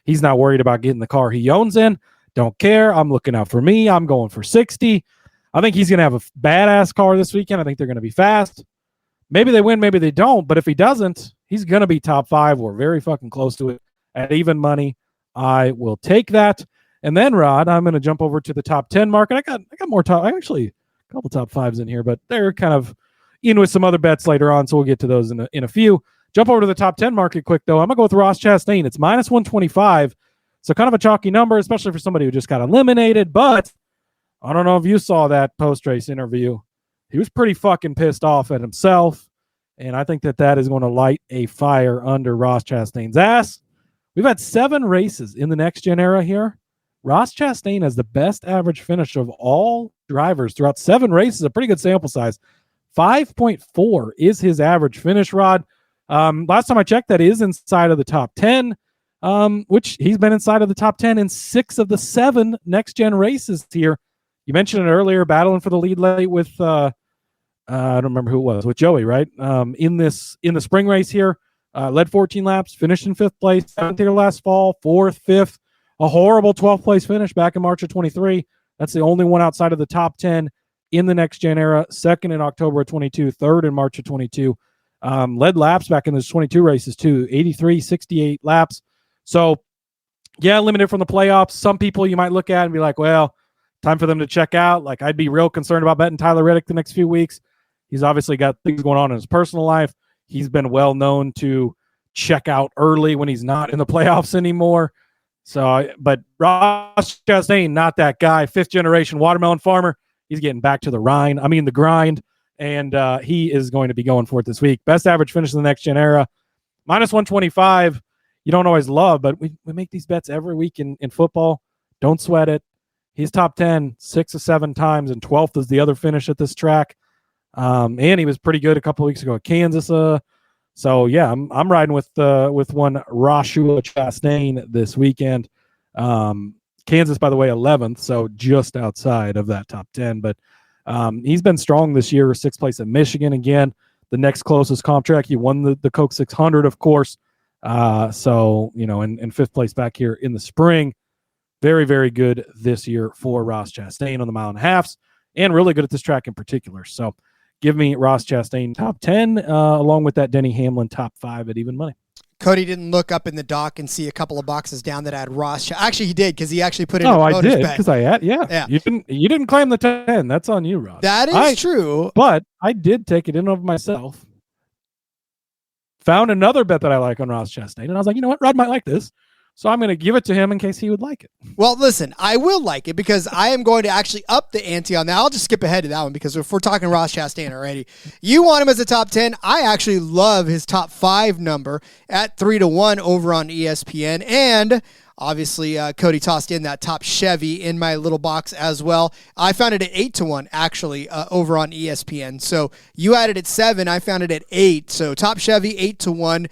He's not worried about getting the car he owns in. Don't care. I'm looking out for me. I'm going for 60. I think he's going to have a badass car this weekend. I think they're going to be fast. Maybe they win, maybe they don't. But if he doesn't, he's going to be top 5. We're very fucking close to it. At even money, I will take that. And then, Rod, I'm going to jump over to the top 10 market. I got more top. Actually, a couple top 5s in here, but they're kind of in with some other bets later on, so we'll get to those in a few. Jump over to the top 10 market quick, though. I'm going to go with Ross Chastain. It's minus 125, so kind of a chalky number, especially for somebody who just got eliminated, but I don't know if you saw that post-race interview. He was pretty fucking pissed off at himself, and I think that is going to light a fire under Ross Chastain's ass. We've had 7 races in the next-gen era here. Ross Chastain has the best average finish of all drivers throughout 7 races, a pretty good sample size. 5.4 is his average finish, Rod. Last time I checked, that is inside of the top 10, which he's been inside of the top 10 in 6 of the 7 next-gen races here. You mentioned it earlier, battling for the lead late with, I don't remember who it was, with Joey, right? In the spring race here, led 14 laps, finished in 5th place, 7th here last fall, 4th, 5th, a horrible 12th place finish back in March of 23. That's the only one outside of the top 10 in the next-gen era. 2nd in October of 22, 3rd in March of 22. Led laps back in those 22 races too, 83, 68 laps. So, yeah, limited from the playoffs. Some people you might look at and be like, well, time for them to check out. Like, I'd be real concerned about betting Tyler Reddick the next few weeks. He's obviously got things going on in his personal life. He's been well known to check out early when he's not in the playoffs anymore. So, but Ross Chastain, not that guy. 5th generation watermelon farmer. He's getting back to the grind, and he is going to be going for it this week. Best average finish in the next gen era, minus 125. You don't always love, but we make these bets every week in football. Don't sweat it. He's top 10 6 or 7 times, and 12th is the other finish at this track. And he was pretty good a couple weeks ago at Kansas. So yeah, I'm riding with one Roshua Chastain this weekend. Kansas, by the way, 11th, so just outside of that top 10. But he's been strong this year. 6th place at Michigan again. The next closest comp track, he won the Coke 600, of course. So you know, and 5th place back here in the spring. Very, very good this year for Ross Chastain on the mile and a halves, and really good at this track in particular. So give me Ross Chastain top 10, along with that Denny Hamlin top 5 at even money. Cody didn't look up in the dock and see a couple of boxes down that had Ross. Actually, he did, because he actually put it in the I bonus did, bet. because I had, yeah. You didn't claim the 10. That's on you, Rod. That is true. But I did take it in of myself. Found another bet that I like on Ross Chastain, and I was like, you know what, Rod might like this. So I'm going to give it to him in case he would like it. Well, listen, I will like it because I am going to actually up the ante on that. I'll just skip ahead to that one because if we're talking Ross Chastain already, you want him as a top 10. I actually love his top 5 number at 3-1 over on ESPN. And obviously, Cody tossed in that top Chevy in my little box as well. I found it at 8-1 actually over on ESPN. So you had it at 7. I found it at 8. So top Chevy 8-1.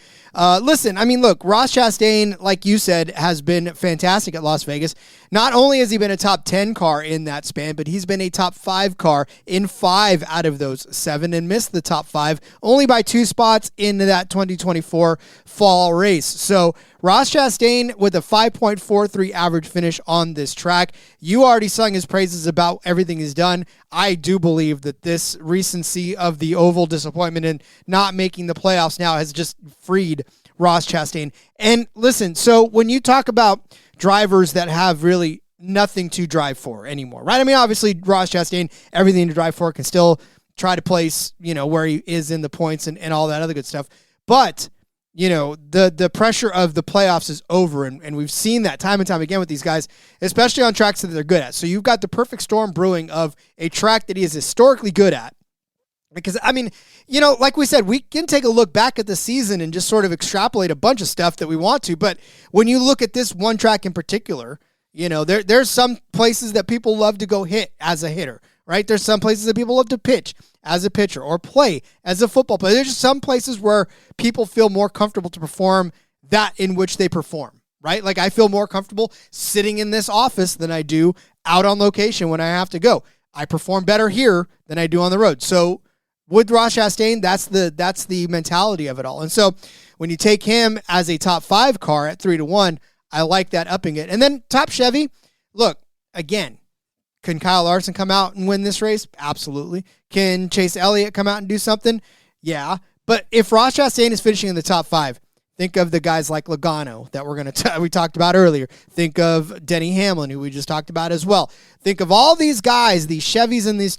Listen, I mean, look, Ross Chastain, like you said, has been fantastic at Las Vegas. Not only has he been a top 10 car in that span, but he's been a top 5 car in 5 out of those 7 and missed the top 5 only by 2 spots in that 2024 fall race. So Ross Chastain with a 5.43 average finish on this track. You already sung his praises about everything he's done. I do believe that this recency of the oval disappointment and not making the playoffs now has just freed Ross Chastain. And listen, so when you talk about drivers that have really nothing to drive for anymore, right? I mean, obviously Ross Chastain, everything to drive for, can still try to place, you know, where he is in the points and all that other good stuff. But you know, the pressure of the playoffs is over, and we've seen that time and time again with these guys, especially on tracks that they're good at. So you've got the perfect storm brewing of a track that he is historically good at. Because, I mean, you know, like we said, we can take a look back at the season and just sort of extrapolate a bunch of stuff that we want to. But when you look at this one track in particular, you know, there's some places that people love to go hit as a hitter, right? There's some places that people love to pitch as a pitcher or play as a football player. There's just some places where people feel more comfortable to perform that in which they perform, right? Like I feel more comfortable sitting in this office than I do out on location when I have to go. I perform better here than I do on the road. So with Ross Chastain, that's the mentality of it all. And so when you take him as a top 5 car at 3-1, I like that upping it. And then top Chevy, look, again, can Kyle Larson come out and win this race? Absolutely. Can Chase Elliott come out and do something? Yeah. But if Ross Chastain is finishing in the top 5, think of the guys like Logano that we talked about earlier. Think of Denny Hamlin, who we just talked about as well. Think of all these guys, these Chevys and these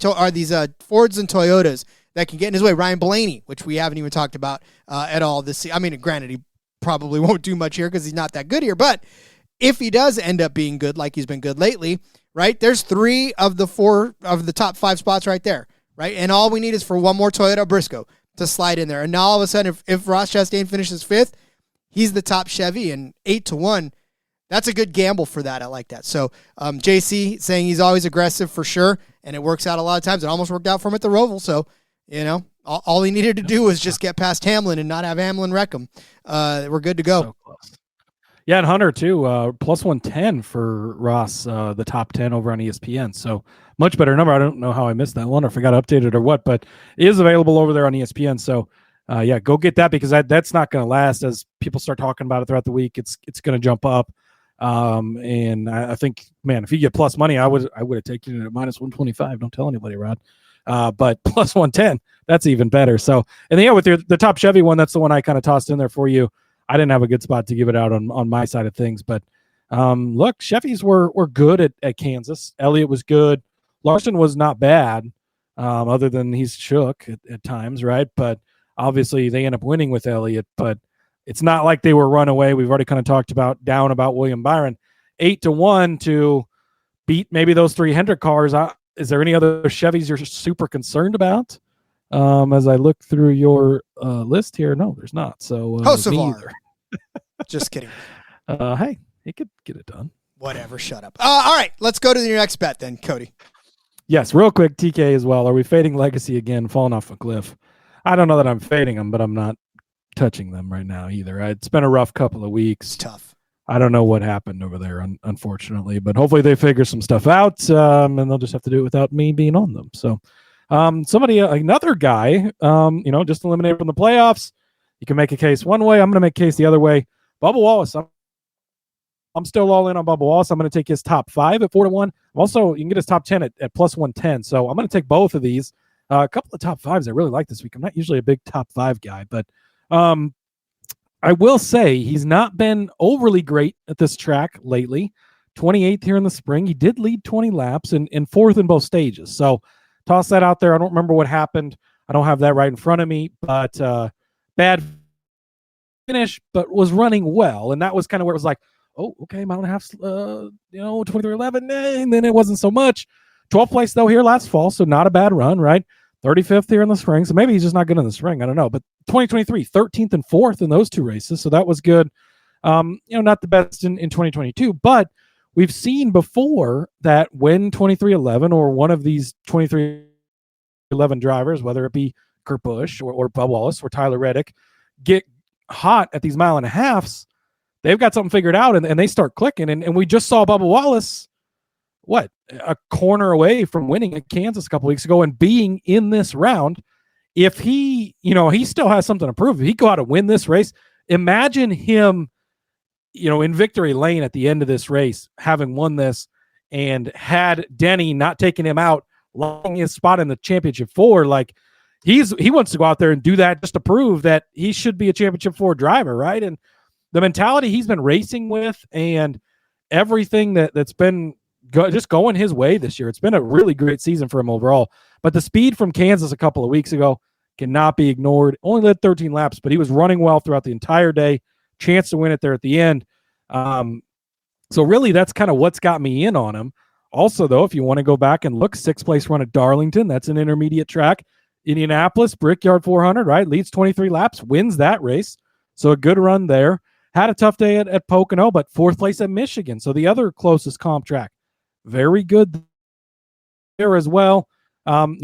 Fords and Toyotas that can get in his way. Ryan Blaney, which we haven't even talked about at all this season. I mean, granted, he probably won't do much here because he's not that good here, but if he does end up being good like he's been good lately, right, there's 3 of the 4 of the top 5 spots right there, right? And all we need is for one more Toyota Briscoe to slide in there. And now all of a sudden, if Ross Chastain finishes 5th, he's the top Chevy, and 8-1. That's a good gamble for that. I like that. So JC saying he's always aggressive for sure, and it works out a lot of times. It almost worked out for him at the Roval. So, all he needed to do was just get past Hamlin and not have Hamlin wreck him. We're good to go. So close. Yeah, and Hunter too, plus 110 for Ross, the top 10 over on ESPN. So much better number. I don't know how I missed that one or if I got updated or what, but it is available over there on ESPN. So go get that because that's not going to last as people start talking about it throughout the week. It's going to jump up. And I think, man, if you get plus money, I would have taken it at minus 125. Don't tell anybody, Rod. But plus 110, that's even better. So, and then, with the top Chevy one, that's the one I kind of tossed in there for you. I didn't have a good spot to give it out on my side of things, but look, Chevys were good at Kansas. Elliott was good. Larson was not bad, other than he's shook at times, right? But obviously they end up winning with Elliott, but it's not like they were run away. We've already kind of talked about William Byron. 8-1 to beat maybe those 3 Hendrick cars. Is there any other Chevys you're super concerned about? As I look through your list here, no, there's not. So Kosovar. Just kidding. Hey, he could get it done. Whatever, shut up. All right, let's go to your next bet then, Cody. Yes, real quick, TK as well. Are we fading Legacy again, falling off a cliff? I don't know that I'm fading them, but I'm not touching them right now either. It's been a rough couple of weeks. It's tough. I don't know what happened over there, unfortunately, but hopefully they figure some stuff out, and they'll just have to do it without me being on them. So another guy, just eliminated from the playoffs. You can make a case one way. I'm going to make a case the other way. Bubba Wallace. I'm still all in on Bubba Wallace. I'm going to take his top 5 at 4-1. Also, you can get his top 10 at plus 110. So I'm going to take both of these. A couple of top 5s I really like this week. I'm not usually a big top 5 guy, but I will say he's not been overly great at this track lately. 28th here in the spring. He did lead 20 laps and 4th in both stages. So toss that out there. I don't remember what happened. I don't have that right in front of me, but bad finish, but was running well. And that was kind of where it was like, oh, okay, mile and a half, 23:11, and then it wasn't so much. 12th place, though, here last fall, so not a bad run, right? 35th here in the spring, so maybe he's just not good in the spring. I don't know. But 2023, 13th and 4th in those 2 races, so that was good. Not the best in 2022, but we've seen before that when 23:11 or one of these 23:11 drivers, whether it be Kurt Busch or Bubba Wallace or Tyler Reddick, get hot at these mile and a halves, they've got something figured out and they start clicking. And we just saw Bubba Wallace, a corner away from winning at Kansas a couple weeks ago and being in this round. If he still has something to prove, if he go out and win this race, imagine him, in victory lane at the end of this race, having won this and had Denny not taking him out, locking his spot in the championship 4. Like he wants to go out there and do that just to prove that he should be a championship 4 driver. Right. And the mentality he's been racing with and everything that's been just going his way this year. It's been a really great season for him overall. But the speed from Kansas a couple of weeks ago cannot be ignored. Only led 13 laps, but he was running well throughout the entire day. Chance to win it there at the end. So really, that's kind of what's got me in on him. Also, though, if you want to go back and look, 6th place run at Darlington, that's an intermediate track. Indianapolis, Brickyard 400, right? Leads 23 laps, wins that race. So a good run there. Had a tough day at Pocono, but 4th place at Michigan. So the other closest comp track. Very good there as well.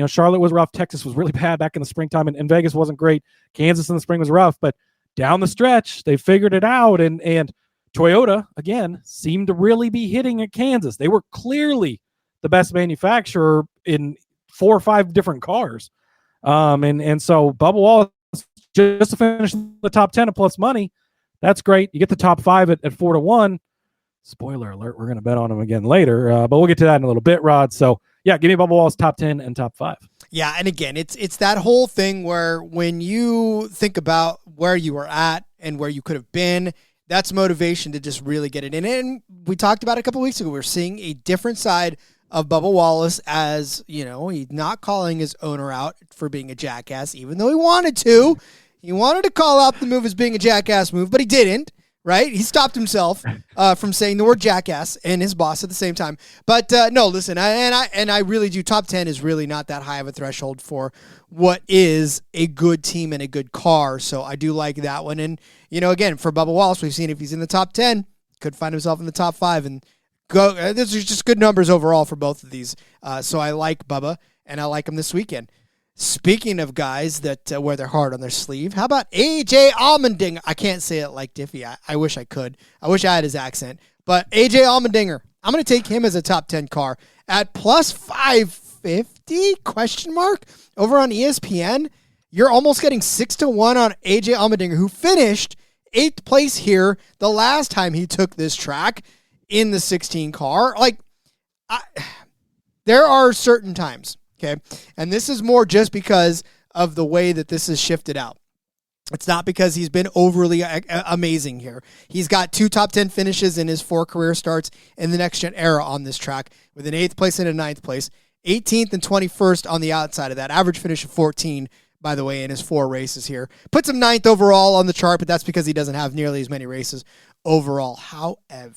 Charlotte was rough. Texas was really bad back in the springtime, and Vegas wasn't great. Kansas in the spring was rough, but down the stretch, they figured it out. And Toyota, again, seemed to really be hitting at Kansas. They were clearly the best manufacturer in 4 or 5 different cars. And so Bubba Wallace, just to finish the top 10 at plus money, that's great. You get the top 5 at 4-1. Spoiler alert, we're going to bet on him again later, but we'll get to that in a little bit, Rod. So, yeah, give me Bubba Wallace top 10 and top 5. Yeah, and again, it's that whole thing where when you think about where you were at and where you could have been, that's motivation to just really get it in. And we talked about it a couple of weeks ago. We're seeing a different side of Bubba Wallace as, he's not calling his owner out for being a jackass, even though he wanted to. He wanted to call out the move as being a jackass move, but he didn't, right? He stopped himself from saying the word jackass and his boss at the same time. But no, listen, I really do. Top 10 is really not that high of a threshold for what is a good team and a good car. So I do like that one. And, again, for Bubba Wallace, we've seen if he's in the top 10, could find himself in the top 5 and go. This is just good numbers overall for both of these. So I like Bubba, and I like him this weekend. Speaking of guys that wear their heart on their sleeve, how about AJ Allmendinger? I can't say it like Diffie. I wish I could. I wish I had his accent. But AJ Allmendinger, I'm going to take him as a top 10 car at plus 550, question mark, over on ESPN. You're almost getting 6-1 on AJ Allmendinger, who finished 8th place here the last time he took this track in the 16 car. There are certain times, okay? And this is more just because of the way that this is shifted out. It's not because he's been overly amazing here. He's got 2 top 10 finishes in his 4 career starts in the next-gen era on this track with an 8th place and a 9th place, 18th and 21st on the outside of that. Average finish of 14, by the way, in his 4 races here. Puts him 9th overall on the chart, but that's because he doesn't have nearly as many races overall. However,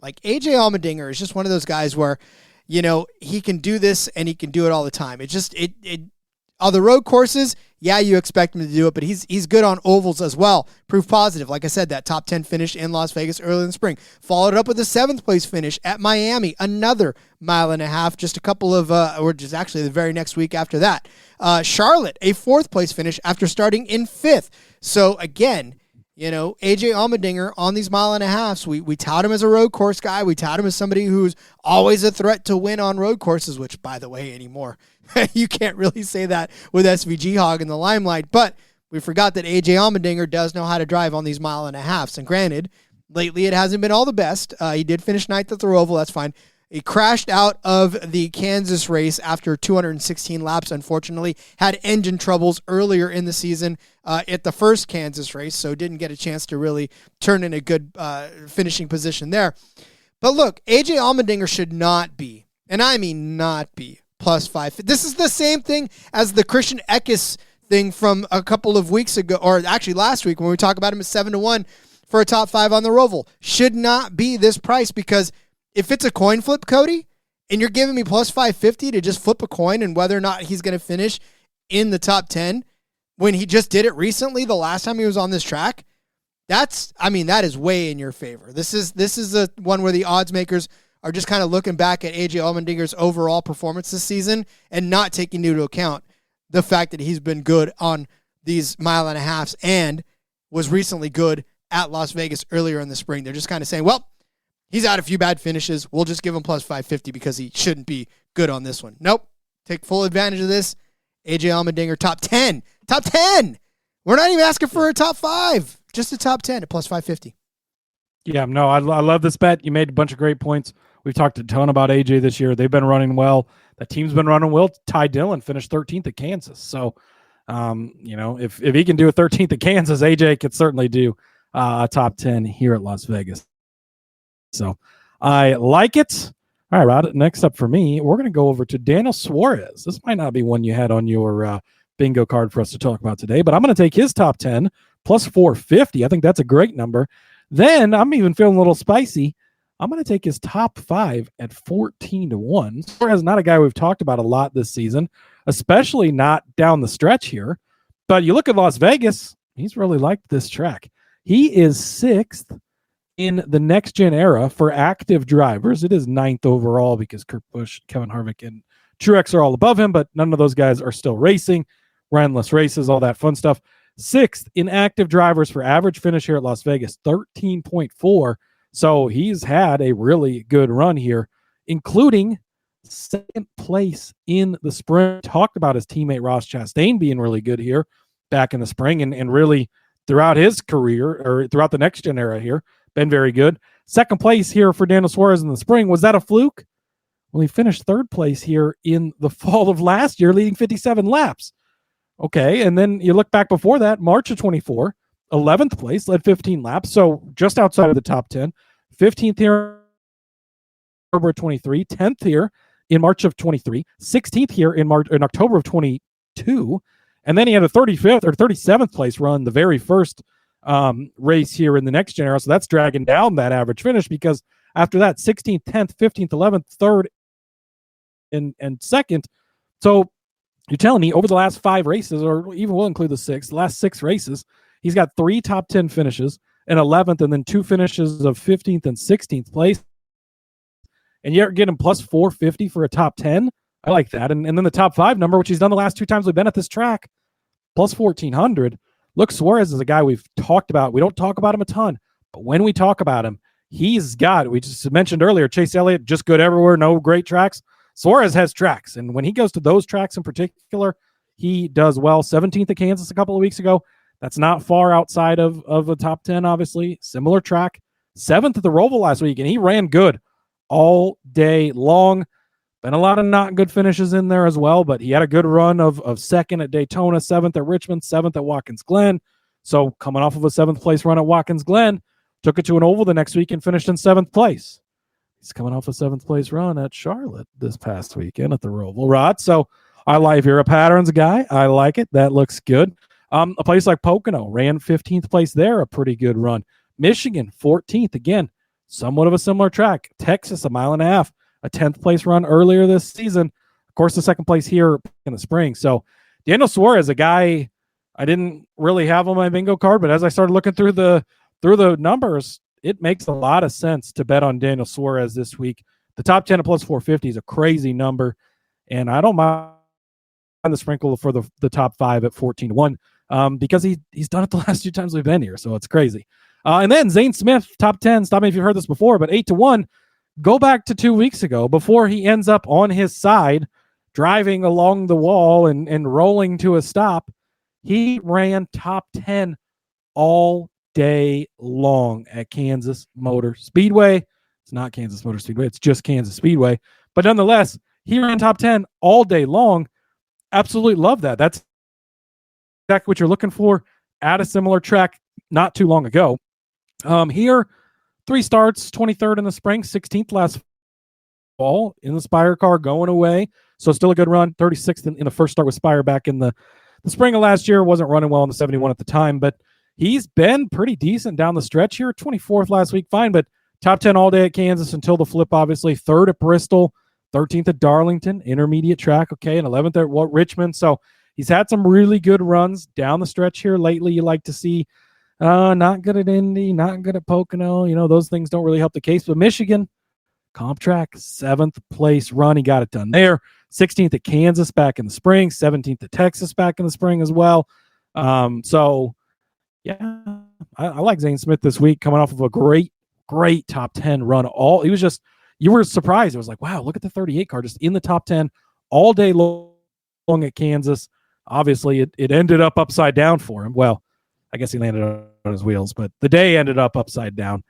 AJ Allmendinger is just one of those guys where, he can do this and he can do it all the time. It's just, on the road courses, yeah, you expect him to do it, but he's good on ovals as well. Proof positive. Like I said, that top 10 finish in Las Vegas early in the spring. Followed up with a 7th place finish at Miami, another 1.5 miles, just a couple of, or just actually the very next week after that. Charlotte, a 4th place finish after starting in 5th. So again, AJ Allmendinger on these 1.5 miles, we tout him as a road course guy. We tout him as somebody who's always a threat to win on road courses, which, by the way, anymore, you can't really say that with SVG Hog in the limelight. But we forgot that AJ Allmendinger does know how to drive on these 1.5 miles. And granted, lately it hasn't been all the best. He did finish 9th at the ROVAL. That's fine. He crashed out of the Kansas race after 216 laps, unfortunately. Had engine troubles earlier in the season at the first Kansas race, so didn't get a chance to really turn in a good finishing position there. But look, AJ Allmendinger should not be, and I mean not be, plus 5. This is the same thing as the Christian Eckes thing from a couple of weeks ago, or actually last week when we talked about him at 7-1 for a top 5 on the ROVAL. Should not be this price because if it's a coin flip, Cody, and you're giving me plus 550 to just flip a coin and whether or not he's going to finish in the top 10 when he just did it recently, the last time he was on this track, that is way in your favor. This is a one where the odds makers are just kind of looking back at AJ Allmendinger's overall performance this season and not taking into account the fact that he's been good on these 1.5 miles and was recently good at Las Vegas earlier in the spring. They're just kind of saying, well, he's had a few bad finishes. We'll just give him plus 550 because he shouldn't be good on this one. Nope. Take full advantage of this. AJ Allmendinger, top 10. Top 10! We're not even asking for a top 5. Just a top 10 at plus 550. Yeah, no, I love this bet. You made a bunch of great points. We've talked a ton about AJ this year. They've been running well. The team's been running well. Ty Dillon finished 13th at Kansas. So, if he can do a 13th at Kansas, AJ could certainly do a top 10 here at Las Vegas. So I like it. All right, Rod, next up for me, we're going to go over to Daniel Suarez. This might not be one you had on your bingo card for us to talk about today, but I'm going to take his top 10 plus 450. I think that's a great number. Then I'm even feeling a little spicy. I'm going to take his top 5 at 14-1. Suarez is not a guy we've talked about a lot this season, especially not down the stretch here. But you look at Las Vegas, he's really liked this track. He is 6th in the next-gen era for active drivers. It is 9th overall because Kurt Busch, Kevin Harvick, and Truex are all above him, but none of those guys are still racing. Endless races, all that fun stuff. 6th in active drivers for average finish here at Las Vegas, 13.4. So he's had a really good run here, including 2nd place in the spring. Talked about his teammate Ross Chastain being really good here back in the spring and really throughout his career or throughout the next-gen era here. Been very good. 2nd place here for Daniel Suarez in the spring. Was that a fluke? Well, he finished 3rd place here in the fall of last year, leading 57 laps. Okay, and then you look back before that, March of 24, 11th place, led 15 laps, so just outside of the top 10. 15th here, October 23, 10th here in March of 23, 16th here in October of 22, and then he had a 35th or 37th place run the very first race here in the next gen era. So that's dragging down that average finish, because after that, 16th, 10th, 15th, 11th, 3rd, and 2nd. So you're telling me over the last 5 races, or even we'll include the last 6 races, he's got 3 top 10 finishes, an 11th, and then 2 finishes of 15th and 16th place. And you're getting plus 450 for a top 10. I like that. And then the top 5 number, which he's done the last 2 times we've been at this track, plus 1,400. Look, Suarez is a guy we've talked about. We don't talk about him a ton, but when we talk about him, he's got, we just mentioned earlier, Chase Elliott, just good everywhere, no great tracks. Suarez has tracks, and when he goes to those tracks in particular, he does well. 17th at Kansas a couple of weeks ago. That's not far outside of a top 10, obviously. Similar track. 7th at the ROVAL last week, and he ran good all day long. Been a lot of not good finishes in there as well, but he had a good run of 2nd at Daytona, 7th at Richmond, 7th at Watkins Glen. So coming off of a 7th place run at Watkins Glen, took it to an oval the next week and finished in 7th place. He's coming off a 7th place run at Charlotte this past weekend at the ROVAL, Rod. So I like, if you're a patterns guy, I like it. That looks good. A place like Pocono ran 15th place there, a pretty good run. Michigan, 14th, again, somewhat of a similar track. Texas, a mile and a half, a 10th place run earlier this season. Of course, the 2nd place here in the spring. So Daniel Suarez, a guy I didn't really have on my bingo card, but as I started looking through the numbers, it makes a lot of sense to bet on Daniel Suarez this week. The top 10 at plus 450 is a crazy number, and I don't mind the sprinkle for the top 5 at 14-1 because he's done it the last 2 times we've been here, so it's crazy. And then Zane Smith, top 10. Stop me if you've heard this before, but 8-1. Go back to 2 weeks ago before he ends up on his side, driving along the wall and rolling to a stop. He ran top 10 all day long at Kansas Motor Speedway. It's not Kansas Motor Speedway. It's just Kansas Speedway. But nonetheless, he ran top 10 all day long. Absolutely love that. That's exactly what you're looking for at a similar track not too long ago. Here, 3 starts, 23rd in the spring, 16th last fall in the Spire car going away. So still a good run. 36th in the first start with Spire back in the spring of last year. Wasn't running well in the 71 at the time, but he's been pretty decent down the stretch here. 24th last week, fine, but top 10 all day at Kansas until the flip, obviously. 3rd at Bristol, 13th at Darlington, intermediate track, okay, and 11th at Richmond. So he's had some really good runs down the stretch here lately. You like to see not good at Indy, not good at Pocono. You know, those things don't really help the case. But Michigan, comp track, 7th place run. He got it done there. 16th at Kansas back in the spring, 17th at Texas back in the spring as well. So, yeah, I like Zane Smith this week, coming off of a great top 10 run. He was just, you were surprised. It was like, wow, look at the 38 car just in the top 10 all day long at Kansas. Obviously, it ended up upside down for him. Well, I guess he landed on his wheels, but the day ended up upside down.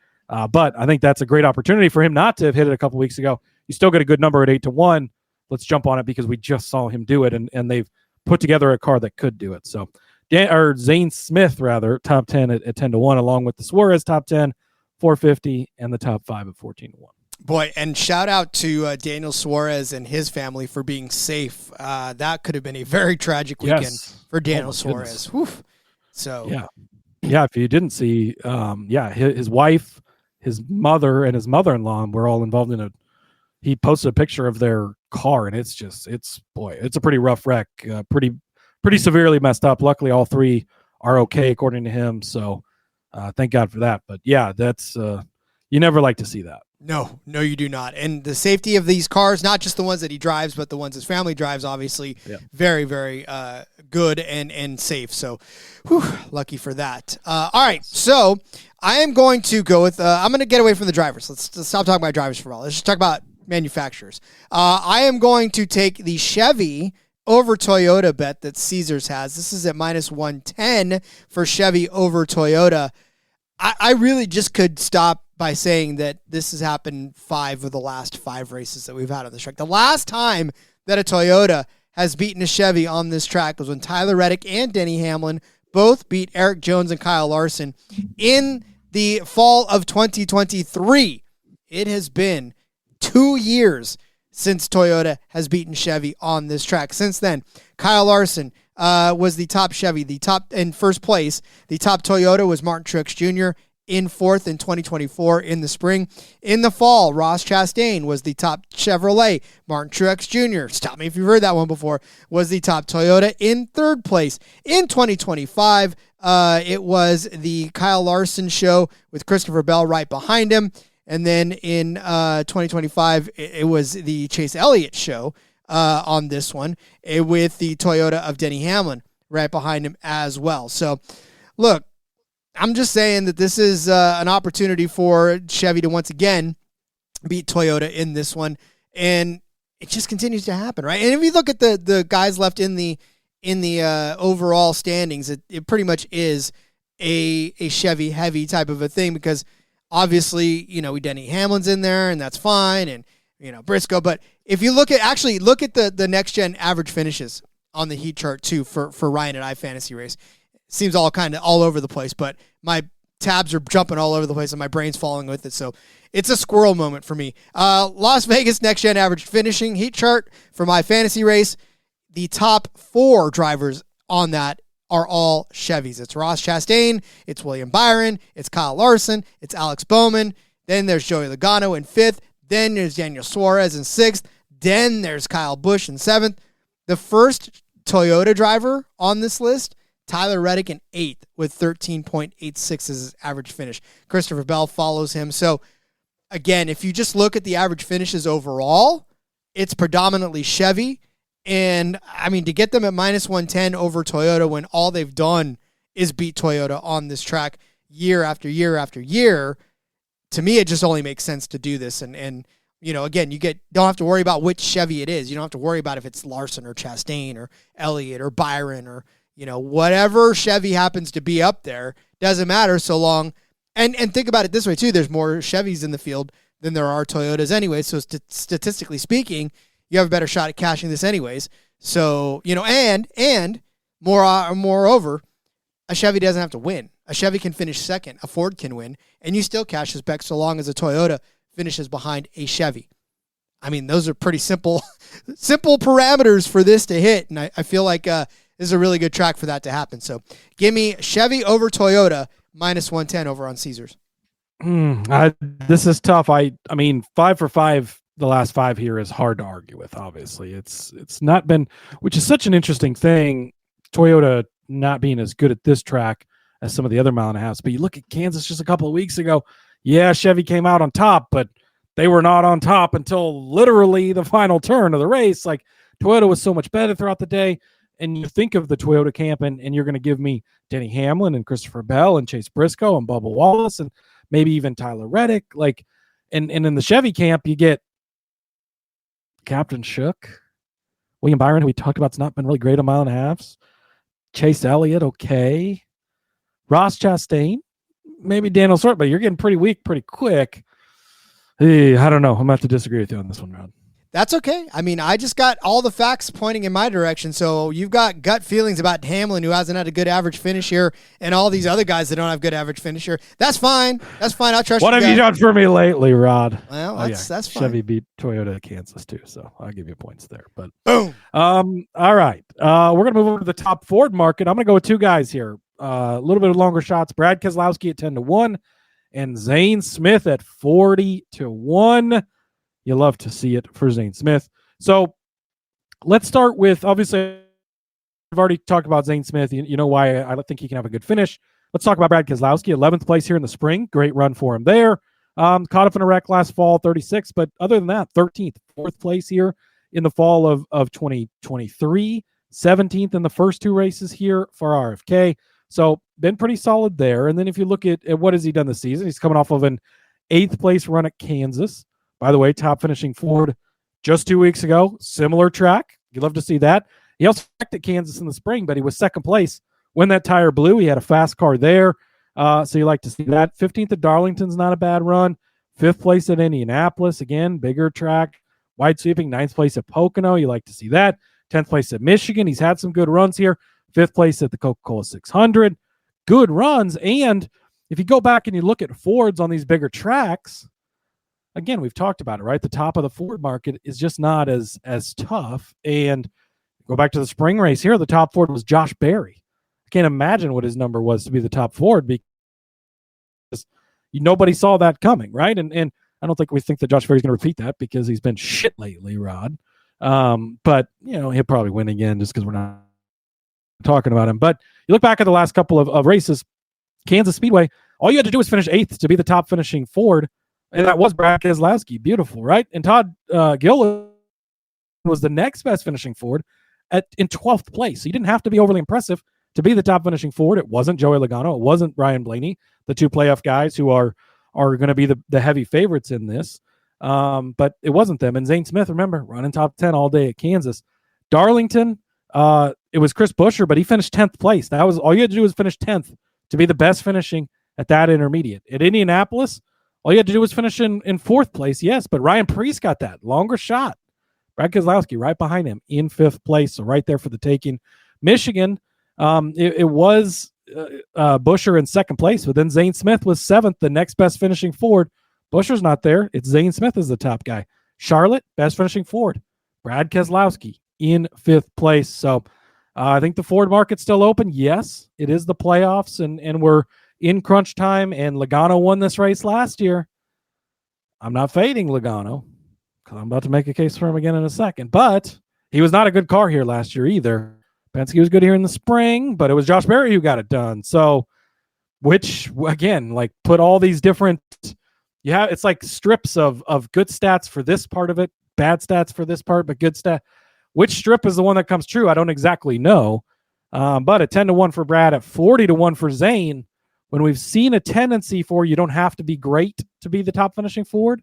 But I think that's a great opportunity for him not to have hit it a couple weeks ago. You still get a good number at 8-1. Let's jump on it because we just saw him do it, and they've put together a car that could do it. So, Zane Smith, rather, top 10 at 10-1, along with the Suarez top 10, 450, and the top 5 at 14-1. Boy, and shout out to Daniel Suarez and his family for being safe. That could have been a very tragic weekend for Daniel Suarez. So yeah. If you didn't see, his wife, his mother, and his mother-in-law were all involved in he posted a picture of their car, and it's a pretty rough wreck, pretty severely messed up. Luckily, all 3 are okay, according to him. So thank God for that. But yeah, that's you never like to see that. No, you do not. And the safety of these cars, not just the ones that he drives, but the ones his family drives, obviously, very, very good and safe. So, lucky for that. All right, so I am going to go with, I'm going to get away from the drivers. Let's stop talking about drivers for a while. Let's just talk about manufacturers. I am going to take the Chevy over Toyota bet that Caesars has. This is at minus 110 for Chevy over Toyota. I really just could stop by saying that this has happened 5 of the last 5 races that we've had on this track. The last time that a Toyota has beaten a Chevy on this track was when Tyler Reddick and Denny Hamlin both beat Eric Jones and Kyle Larson in the fall of 2023. It has been 2 years since Toyota has beaten Chevy on this track. Since then, Kyle Larson was the top Chevy, the top in first place. The top Toyota was Martin Truex Jr. in fourth in 2024 in the spring. In the fall, Ross Chastain was the top Chevrolet. Martin Truex Jr., stop me if you've heard that one before, was the top Toyota in third place. In 2025, it was the Kyle Larson show with Christopher Bell right behind him. And then in 2025, it was the Chase Elliott show on this one with the Toyota of Denny Hamlin right behind him as well. So, look, I'm just saying that this is an opportunity for Chevy to once again beat Toyota in this one, and it just continues to happen, right? And if you look at the guys left in the overall standings, it pretty much is a Chevy heavy type of a thing, because obviously, Denny Hamlin's in there, and that's fine, and Briscoe. But if you look at the next gen average finishes on the heat chart too for Ryan and I Fantasy Race. Seems all kind of all over the place, but my tabs are jumping all over the place and my brain's falling with it. So it's a squirrel moment for me. Las Vegas next gen average finishing heat chart for my Fantasy Race. The top 4 drivers on that are all Chevys. It's Ross Chastain, it's William Byron, it's Kyle Larson, it's Alex Bowman. Then there's Joey Logano in 5th. Then there's Daniel Suarez in 6th. Then there's Kyle Busch in 7th. The first Toyota driver on this list, Tyler Reddick in 8th with 13.86 as his average finish. Christopher Bell follows him. So, again, if you just look at the average finishes overall, it's predominantly Chevy. And, I mean, to get them at minus 110 over Toyota when all they've done is beat Toyota on this track year after year after year, to me, it just only makes sense to do this. And again, don't have to worry about which Chevy it is. You don't have to worry about if it's Larson or Chastain or Elliott or Byron or whatever Chevy happens to be up there, doesn't matter so long. And think about it this way, too. There's more Chevys in the field than there are Toyotas anyway. So statistically speaking, you have a better shot at cashing this anyways. So, and moreover, a Chevy doesn't have to win. A Chevy can finish second. A Ford can win. And you still cash this back so long as a Toyota finishes behind a Chevy. I mean, those are pretty simple parameters for this to hit. And I feel like this is a really good track for that to happen. So give me Chevy over Toyota minus 110 over on Caesars. This is tough. I mean, 5 for 5, the last 5 here is hard to argue with. Obviously, it's not been, which is such an interesting thing. Toyota not being as good at this track as some of the other mile and a halves. But you look at Kansas just a couple of weeks ago. Yeah, Chevy came out on top, but they were not on top until literally the final turn of the race. Like, Toyota was so much better throughout the day. And you think of the Toyota camp, and you're going to give me Denny Hamlin and Christopher Bell and Chase Briscoe and Bubba Wallace and maybe even Tyler Reddick. Like, and in the Chevy camp, you get Captain Shook, William Byron, who we talked about, has not been really great on mile and a halves. Chase Elliott, okay. Ross Chastain, maybe Daniel Sort, but you're getting pretty weak pretty quick. Hey, I don't know. I'm going to have to disagree with you on this one, Rod. That's okay. I mean, I just got all the facts pointing in my direction. So you've got gut feelings about Hamlin, who hasn't had a good average finish here, and all these other guys that don't have good average finish here. That's fine. That's fine. I'll trust you. What have you done for me lately, Rod? Well, that's fine. Chevy beat Toyota at Kansas too, so I'll give you points there. But boom. All right. We're gonna move over to the top Ford market. I'm gonna go with 2 guys here. A little bit of longer shots. Brad Keselowski at 10-1, and Zane Smith at 40-1. You love to see it for Zane Smith. So let's start with, obviously, I've already talked about Zane Smith. You know why I think he can have a good finish. Let's talk about Brad Keselowski, 11th place here in the spring. Great run for him there. Caught up in a wreck last fall, 36th. But other than that, 13th, 4th place here in the fall of 2023. 17th in the first 2 races here for RFK. So been pretty solid there. And then if you look at what has he done this season, he's coming off of an 8th place run at Kansas. By the way, top finishing Ford just 2 weeks ago. Similar track. You'd love to see that. He also wrecked at Kansas in the spring, but he was 2nd place when that tire blew. He had a fast car there. So you like to see that. 15th at Darlington's not a bad run. 5th place at Indianapolis. Again, bigger track. Wide sweeping. 9th place at Pocono. You like to see that. 10th place at Michigan. He's had some good runs here. 5th place at the Coca-Cola 600. Good runs. And if you go back and you look at Fords on these bigger tracks, again, we've talked about it, right? The top of the Ford market is just not as tough. And go back to the spring race here, the top Ford was Josh Berry. I can't imagine what his number was to be the top Ford because nobody saw that coming, right? And I don't think we think that Josh Berry's going to repeat that because he's been shit lately, Rod. But, he'll probably win again just because we're not talking about him. But you look back at the last couple of races, Kansas Speedway, all you had to do was finish 8th to be the top finishing Ford, and that was Brad Keselowski. Beautiful, right? And Todd Gilliland was the next best finishing Ford in 12th place. So you didn't have to be overly impressive to be the top finishing Ford. It wasn't Joey Logano. It wasn't Ryan Blaney, the 2 playoff guys who are going to be the heavy favorites in this. But it wasn't them. And Zane Smith, remember, running top 10 all day at Kansas. Darlington, it was Chris Buescher, but he finished 10th place. That was all you had to do was finish 10th to be the best finishing at that intermediate. At Indianapolis, all you had to do was finish in 4th place, yes, but Ryan Preece got that longer shot. Brad Keselowski right behind him in 5th place, so right there for the taking. Michigan, it was Buescher in 2nd place, but then Zane Smith was 7th, the next best finishing Ford. Buescher's not there. It's Zane Smith is the top guy. Charlotte, best finishing Ford. Brad Keselowski in 5th place. So I think the Ford market's still open. Yes, it is the playoffs, and we're in crunch time, and Logano won this race last year. I'm not fading Logano because I'm about to make a case for him again in a second. But he was not a good car here last year either. Penske was good here in the spring, but it was Josh Berry who got it done. So, which, again, like put all these different – it's like strips of good stats for this part of it, bad stats for this part, but good stat. Which strip is the one that comes true? I don't exactly know. But at 10-1 for Brad, at 40-1 for Zane, when we've seen a tendency for you don't have to be great to be the top finishing Ford,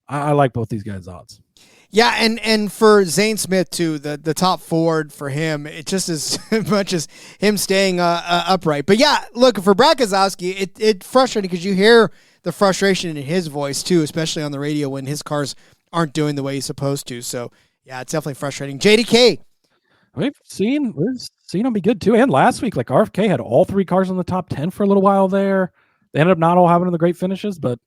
I like both these guys' odds. Yeah, and for Zane Smith, too, the top Ford for him, it just as much as him staying upright. But, yeah, look, for Brad Keselowski, it's frustrating because you hear the frustration in his voice, too, especially on the radio when his cars aren't doing the way he's supposed to. So, yeah, it's definitely frustrating. JDK. We've seen him be good, too. And last week, like RFK had all 3 cars in the top 10 for a little while there. They ended up not all having the great finishes, but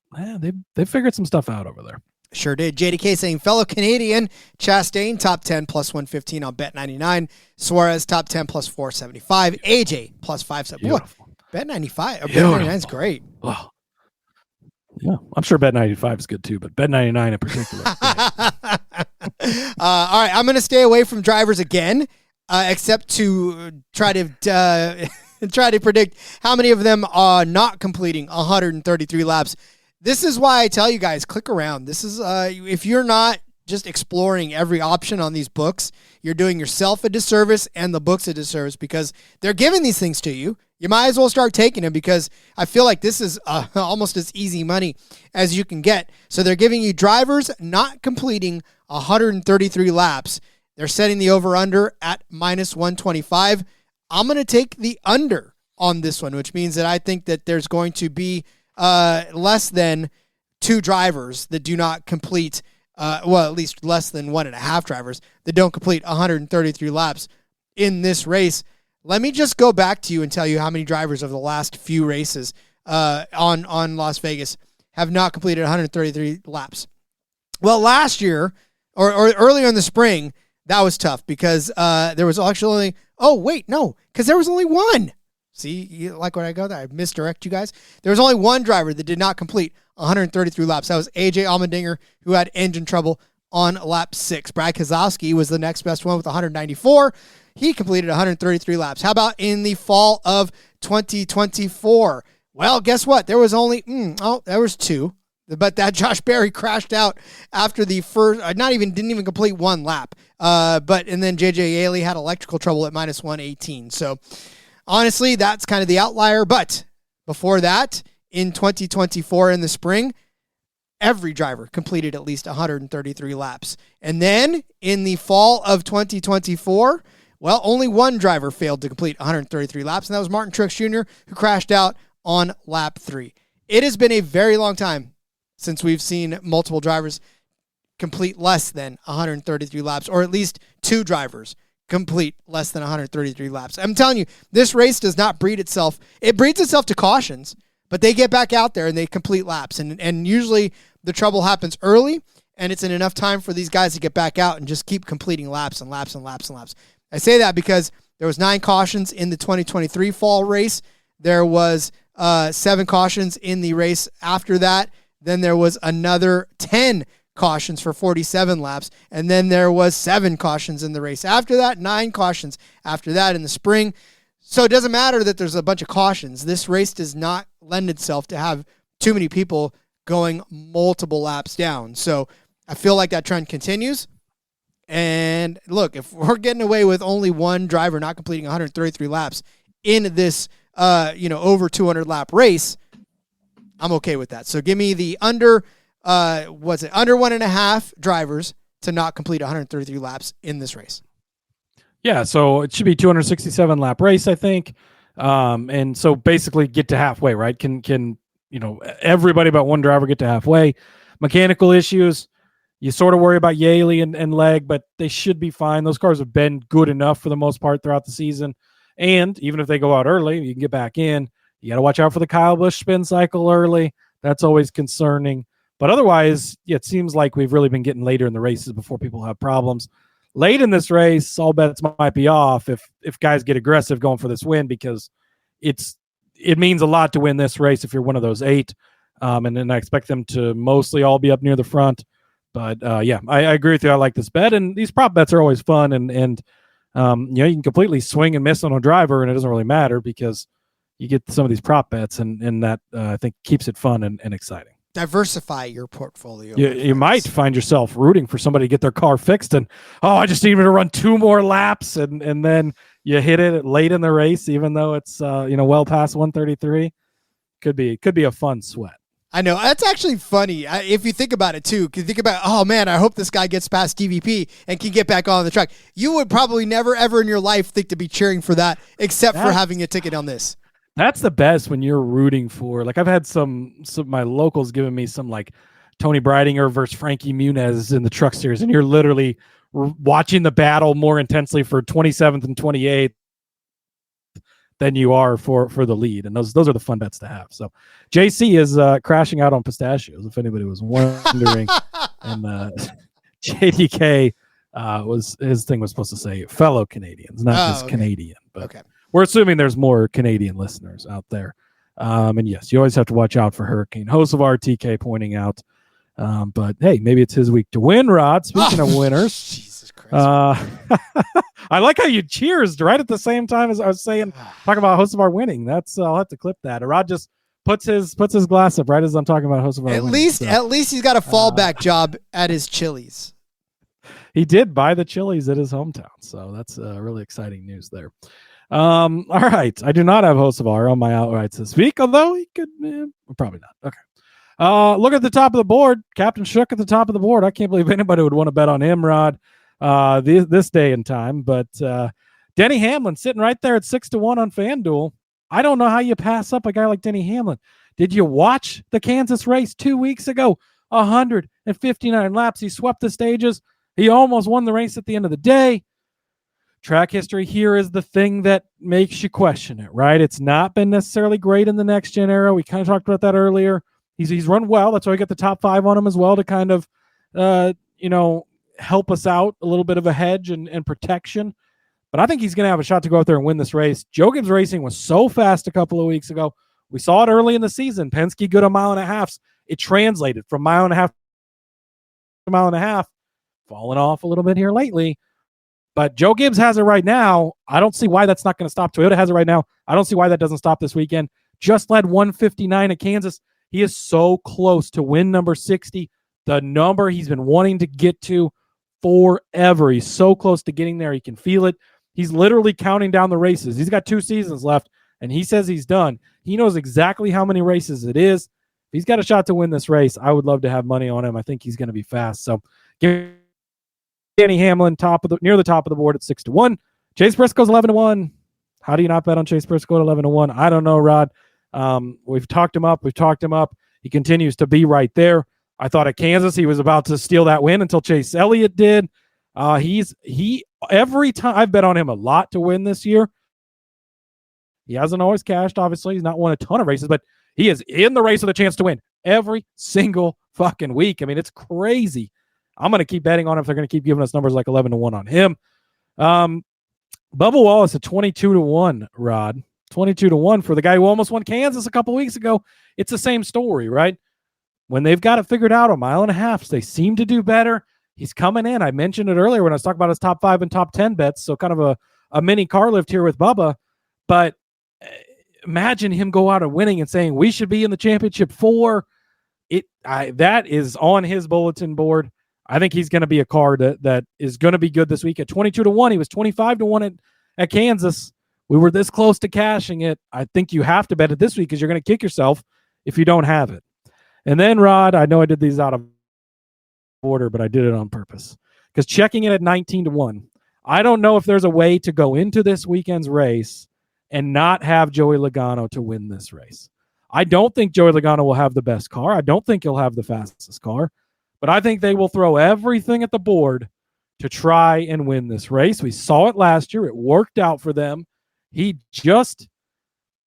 they figured some stuff out over there. Sure did. JDK saying fellow Canadian Chastain top 10 plus 115 on Bet99. Suarez top 10 plus 475. AJ plus 570. Bet95. Bet99 is great. Oh. Yeah, I'm sure Bet95 is good too, but Bet99 in particular. All right, I'm going to stay away from drivers again, except to try to predict how many of them are not completing 133 laps. This is why I tell you guys, click around. This is if you're not just exploring every option on these books, you're doing yourself a disservice and the books a disservice because they're giving these things to you. You might as well start taking them because I feel like this is almost as easy money as you can get. So they're giving you drivers not completing 133 laps. They're setting the over-under at minus 125. I'm going to take the under on this one, which means that I think that there's going to be less than 2 drivers that do not complete, at least less than 1.5 drivers that don't complete 133 laps in this race. Let me just go back to you and tell you how many drivers over the last few races on Las Vegas have not completed 133 laps. Well, last year or earlier in the spring, that was tough because there was actually because there was only one. See, you like when I go there? I misdirect you guys. There was only one driver that did not complete 133 laps. That was AJ Allmendinger, who had engine trouble on lap 6. Brad Keselowski was the next best one with 194. He completed 133 laps. How about in the fall of 2024? Well, guess what? There was only, there was 2. But that Josh Berry crashed out after the first, didn't even complete 1 lap. And then JJ Yaley had electrical trouble at minus 118. So, honestly, that's kind of the outlier. But before that, in 2024 in the spring, every driver completed at least 133 laps. And then in the fall of 2024, well, only one driver failed to complete 133 laps, and that was Martin Truex Jr., who crashed out on lap 3. It has been a very long time since we've seen multiple drivers complete less than 133 laps, or at least 2 drivers complete less than 133 laps. I'm telling you, this race does not breed itself. It breeds itself to cautions, but they get back out there and they complete laps. And usually the trouble happens early, and it's in enough time for these guys to get back out and just keep completing laps and laps and laps and laps. I say that because there was 9 cautions in the 2023 fall race. There was 7 cautions in the race after that. Then there was another 10 cautions for 47 laps. And then there was 7 cautions in the race after that, 9 cautions after that in the spring. So it doesn't matter that there's a bunch of cautions. This race does not lend itself to have too many people going multiple laps down. So I feel like that trend continues. And look, if we're getting away with only one driver not completing 133 laps in this, over 200 lap race, I'm okay with that. So give me the under 1.5 drivers to not complete 133 laps in this race. Yeah, so it should be 267 lap race, I think. And so basically get to halfway, right? Can everybody but one driver get to halfway? Mechanical issues, you sort of worry about Yaley and Leg, but they should be fine. Those cars have been good enough for the most part throughout the season. And even if they go out early, you can get back in. You got to watch out for the Kyle Busch spin cycle early. That's always concerning. But otherwise, it seems like we've really been getting later in the races before people have problems. Late in this race, all bets might be off if guys get aggressive going for this win, because it means a lot to win this race if you're one of those 8. And then I expect them to mostly all be up near the front. But I agree with you. I like this bet, and these prop bets are always fun. And you can completely swing and miss on a driver, and it doesn't really matter because you get some of these prop bets, and that I think keeps it fun and exciting. Diversify your portfolio. You might find yourself rooting for somebody to get their car fixed, and I just need him to run 2 more laps, and then you hit it late in the race, even though it's well past 133. Could be a fun sweat. I know. That's actually funny if you think about it, too. Because you think about, oh, man, I hope this guy gets past DVP and can get back on the track. You would probably never, ever in your life think to be cheering for that, except for having a ticket on this. That's the best when you're rooting for, like, I've had some of my locals giving me some, like, Tony Breidinger versus Frankie Muniz in the Truck Series, and you're literally watching the battle more intensely for 27th and 28th than you are for the lead. And those are the fun bets to have. So JC is crashing out on pistachios, if anybody was wondering. And JDK his thing was supposed to say fellow Canadians, not just Canadian. But okay. We're assuming there's more Canadian listeners out there. And yes, you always have to watch out for Hurricane Hocevar, TK pointing out. But hey, maybe it's his week to win, Rod. Speaking of winners. Jesus Christ. I like how you cheers right at the same time as I was talking about Hocevar winning. That's I'll have to clip that. Rod just puts his glass up right as I'm talking about Hocevar winning. At least he's got a fallback job at his Chili's. He did buy the Chili's at his hometown, so that's really exciting news there. All right, I do not have Hocevar on my outrights this week, although he could probably not. Okay. Look at the top of the board. Captain Shook at the top of the board. I can't believe anybody would want to bet on him, Rod, this day and time. But Denny Hamlin sitting right there at 6-1 on FanDuel. I don't know how you pass up a guy like Denny Hamlin. Did you watch the Kansas race 2 weeks ago? 159 laps. He swept the stages. He almost won the race at the end of the day. Track history here is the thing that makes you question it, right? It's not been necessarily great in the next gen era. We kind of talked about that earlier. He's run well. That's why we got the top 5 on him as well to kind of, help us out a little bit of a hedge and protection. But I think he's going to have a shot to go out there and win this race. Joe Gibbs Racing was so fast a couple of weeks ago. We saw it early in the season. Penske good a 1.5 miles. It translated from 1.5 miles to 1.5 miles. Fallen off a little bit here lately. But Joe Gibbs has it right now. I don't see why that's not going to stop. Toyota has it right now. I don't see why that doesn't stop this weekend. Just led 159 at Kansas. He is so close to win number 60, the number he's been wanting to get to forever. He's so close to getting there. He can feel it. He's literally counting down the races. He's got 2 seasons left, and he says he's done. He knows exactly how many races it is. If he's got a shot to win this race, I would love to have money on him. I think he's going to be fast. So give Denny Hamlin near the top of the board at 6-1. Chase Briscoe's 11-1. How do you not bet on Chase Briscoe at 11-1? I don't know, Rod. We've talked him up. He continues to be right there. I thought at Kansas he was about to steal that win until Chase Elliott did. Every time I've bet on him a lot to win this year. He hasn't always cashed, obviously. He's not won a ton of races, but he is in the race with a chance to win every single fucking week. I mean, it's crazy. I'm going to keep betting on him if they're going to keep giving us numbers like 11-1 on him. Bubba Wallace at 22-1, Rod. 22-1 for the guy who almost won Kansas a couple weeks ago. It's the same story, right? When they've got it figured out a mile and a half, they seem to do better. He's coming in. I mentioned it earlier when I was talking about his top 5 and top 10 bets. So kind of a mini car lift here with Bubba. But imagine him go out and winning and saying, we should be in the championship 4. That is on his bulletin board. I think he's going to be a car that is going to be good this week. At 22-1, he was 25-1 at Kansas. We were this close to cashing it. I think you have to bet it this week because you're going to kick yourself if you don't have it. And then, Rod, I know I did these out of order, but I did it on purpose because checking it at 19-1, I don't know if there's a way to go into this weekend's race and not have Joey Logano to win this race. I don't think Joey Logano will have the best car. I don't think he'll have the fastest car, but I think they will throw everything at the board to try and win this race. We saw it last year. It worked out for them. He just,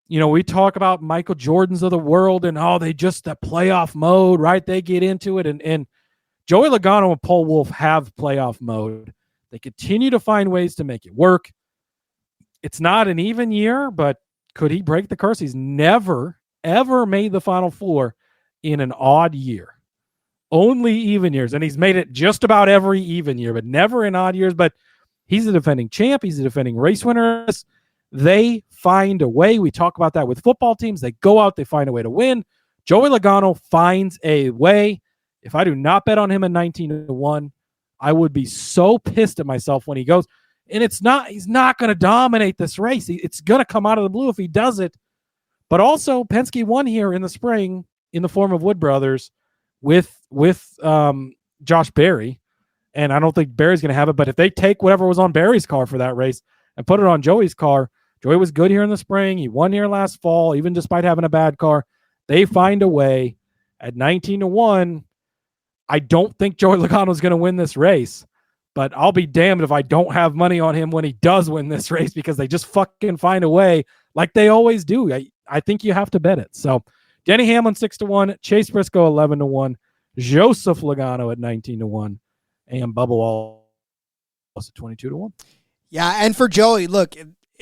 we talk about Michael Jordans of the world and that playoff mode, right? They get into it. And Joey Logano and Paul Wolf have playoff mode. They continue to find ways to make it work. It's not an even year, but could he break the curse? He's never, ever made the Final Four in an odd year. Only even years. And he's made it just about every even year, but never in odd years. But he's a defending champ. He's a defending race winner. They find a way. We talk about that with football teams. They go out, they find a way to win. Joey Logano finds a way. If I do not bet on him at 19-1, I would be so pissed at myself when he goes. And he's not going to dominate this race. It's going to come out of the blue if he does it. But also, Penske won here in the spring in the form of Wood Brothers with Josh Berry. And I don't think Berry's going to have it. But if they take whatever was on Berry's car for that race and put it on Joey's car, Joey was good here in the spring. He won here last fall, even despite having a bad car. They find a way at 19-1. I don't think Joey Logano is going to win this race, but I'll be damned if I don't have money on him when he does win this race because they just fucking find a way like they always do. I think you have to bet it. So Denny Hamlin 6-1, Chase Briscoe 11-1, Joseph Logano at 19-1, and Bubba Wallace at 22-1. Yeah, and for Joey, look,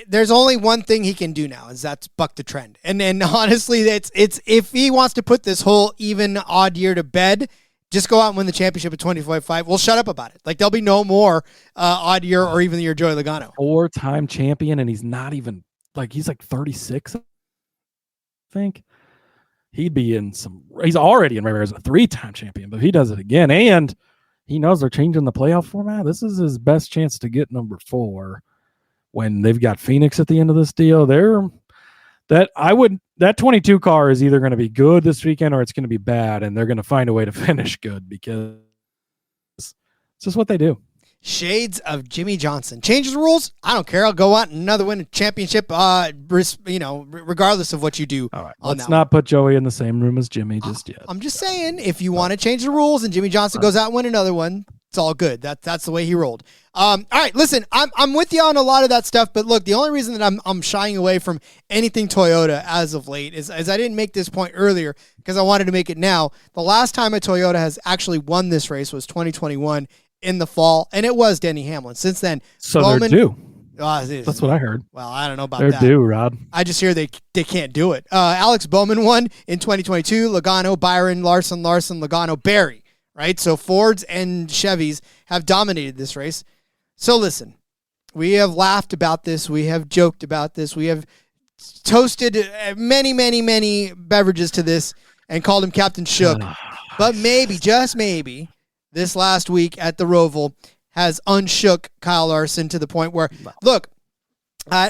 there's only one thing he can do now, is that's buck the trend. And honestly, it's if he wants to put this whole even odd year to bed, just go out and win the championship at 25-5. We'll shut up about it. Like, there'll be no more odd year or even the year Joey Logano. 4-time champion, and he's not even, he's 36, I think. He'd be in he's already in as a 3-time champion, but if he does it again, and he knows they're changing the playoff format, this is his best chance to get number 4 when they've got Phoenix at the end of this deal. That 22 car is either going to be good this weekend or it's going to be bad, and they're going to find a way to finish good because it's just what they do. Shades of Jimmy Johnson. Changes the rules? I don't care. I'll go out and another win championship, regardless of what you do. All right, let's not put Joey in the same room as Jimmy just yet. I'm just saying, if you want to change the rules and Jimmy Johnson goes out and win another one, it's all good. That's the way he rolled. All right, listen, I'm with you on a lot of that stuff, but look, the only reason that I'm shying away from anything Toyota as of late is I didn't make this point earlier because I wanted to make it now. The last time a Toyota has actually won this race was 2021 in the fall, and it was Denny Hamlin. Since then, so Bowman, they're due. That's what I heard. Well, I don't know about that. They're due, Rod. I just hear they can't do it. Alex Bowman won in 2022. Logano, Byron, Larson, Logano, Berry. Right? So Fords and Chevys have dominated this race. So listen, we have laughed about this. We have joked about this. We have toasted many, many, many beverages to this and called him Captain Shook. But maybe, just maybe, this last week at the ROVAL has unshook Kyle Larson to the point where, look,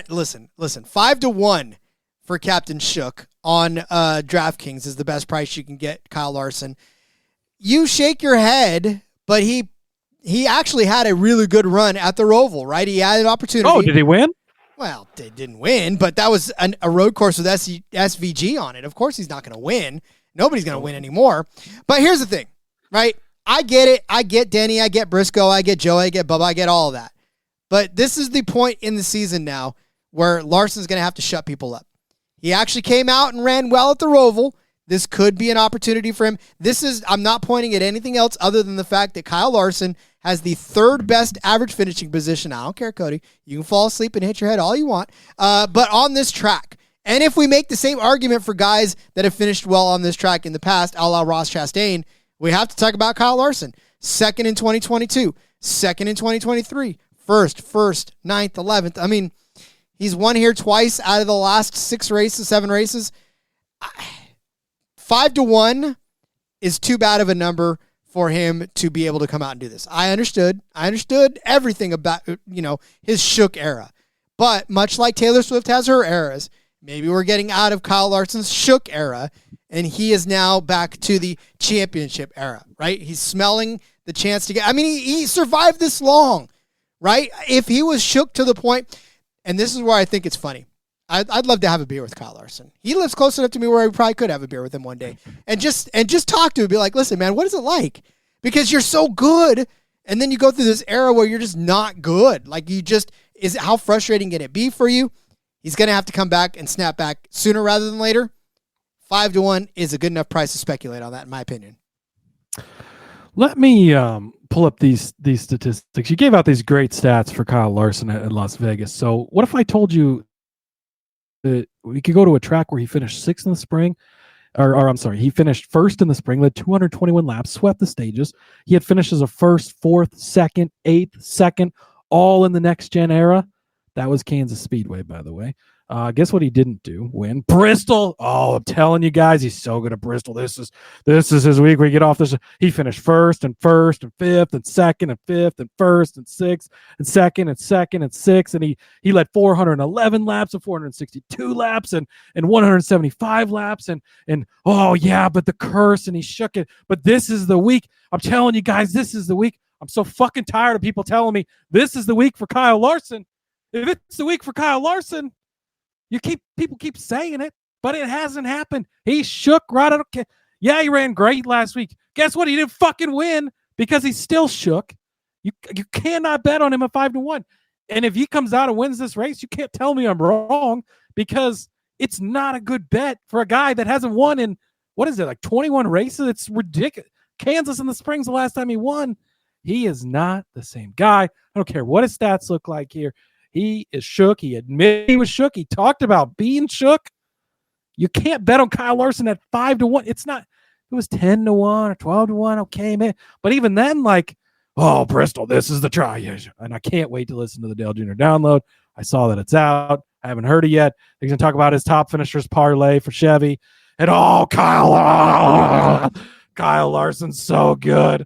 listen, 5-1 for Captain Shook on DraftKings is the best price you can get Kyle Larson. You shake your head, but he actually had a really good run at the ROVAL, right? He had an opportunity. Oh, did he win? Well, they didn't win, but that was a road course with SVG on it. Of course he's not going to win. Nobody's going to win anymore. But here's the thing, right? I get it. I get Denny. I get Briscoe. I get Joey. I get Bubba. I get all of that. But this is the point in the season now where Larson's going to have to shut people up. He actually came out and ran well at the ROVAL. This could be an opportunity for him. I'm not pointing at anything else other than the fact that Kyle Larson has the third best average finishing position. I don't care, Cody. You can fall asleep and hit your head all you want. But on this track, and if we make the same argument for guys that have finished well on this track in the past, a la Ross Chastain, we have to talk about Kyle Larson. Second in 2022, second in 2023, first, ninth, 11th. I mean, he's won here twice out of the last 7 races. 5-1 is too bad of a number for him to be able to come out and do this. I understood everything about, his shook era. But much like Taylor Swift has her eras, maybe we're getting out of Kyle Larson's shook era, and he is now back to the championship era, right? He's smelling the chance to get, he survived this long, right? If he was shook to the point, and this is where I think it's funny. I'd love to have a beer with Kyle Larson. He lives close enough to me where I probably could have a beer with him one day and just talk to him, be like, listen, man, what is it like? Because you're so good, and then you go through this era where you're just not good. Like how frustrating can it be for you? He's going to have to come back and snap back sooner rather than later. 5-1 is a good enough price to speculate on that, in my opinion. Let me pull up these statistics. You gave out these great stats for Kyle Larson at Las Vegas. So what if I told you that we could go to a track where he finished sixth in the spring, or I'm sorry, he finished first in the spring, led 221 laps, swept the stages. He had finished as a first, fourth, second, eighth, second, all in the next gen era. That was Kansas Speedway, by the way. Guess what he didn't do? Win. Bristol. Oh, I'm telling you guys, he's so good at Bristol. This is his week where he get off this. He finished first and fifth and second and fifth and first and sixth and second and sixth. And he led 411 laps and 462 laps and 175 laps. And oh yeah, but the curse, and he shook it. But this is the week. I'm telling you guys, this is the week. I'm so fucking tired of people telling me this is the week for Kyle Larson. If it's the week for Kyle Larson, people keep saying it, but it hasn't happened. He shook right out of. Yeah, he ran great last week. Guess what? He didn't fucking win because he's still shook. You cannot bet on him at 5-1. And if he comes out and wins this race, you can't tell me I'm wrong, because it's not a good bet for a guy that hasn't won in, what is it, like 21 races? It's ridiculous. Kansas in the spring's the last time he won. He is not the same guy. I don't care what his stats look like here. He is shook. He admitted he was shook. He talked about being shook. You can't bet on Kyle Larson at 5-1. It's not. It was 10-1 or 12-1. Okay, man. But even then, like, oh, Bristol, this is the try. And I can't wait to listen to the Dale Jr. download. I saw that it's out. I haven't heard it yet. He's going to talk about his top finishers parlay for Chevy. And Kyle Larson's so good.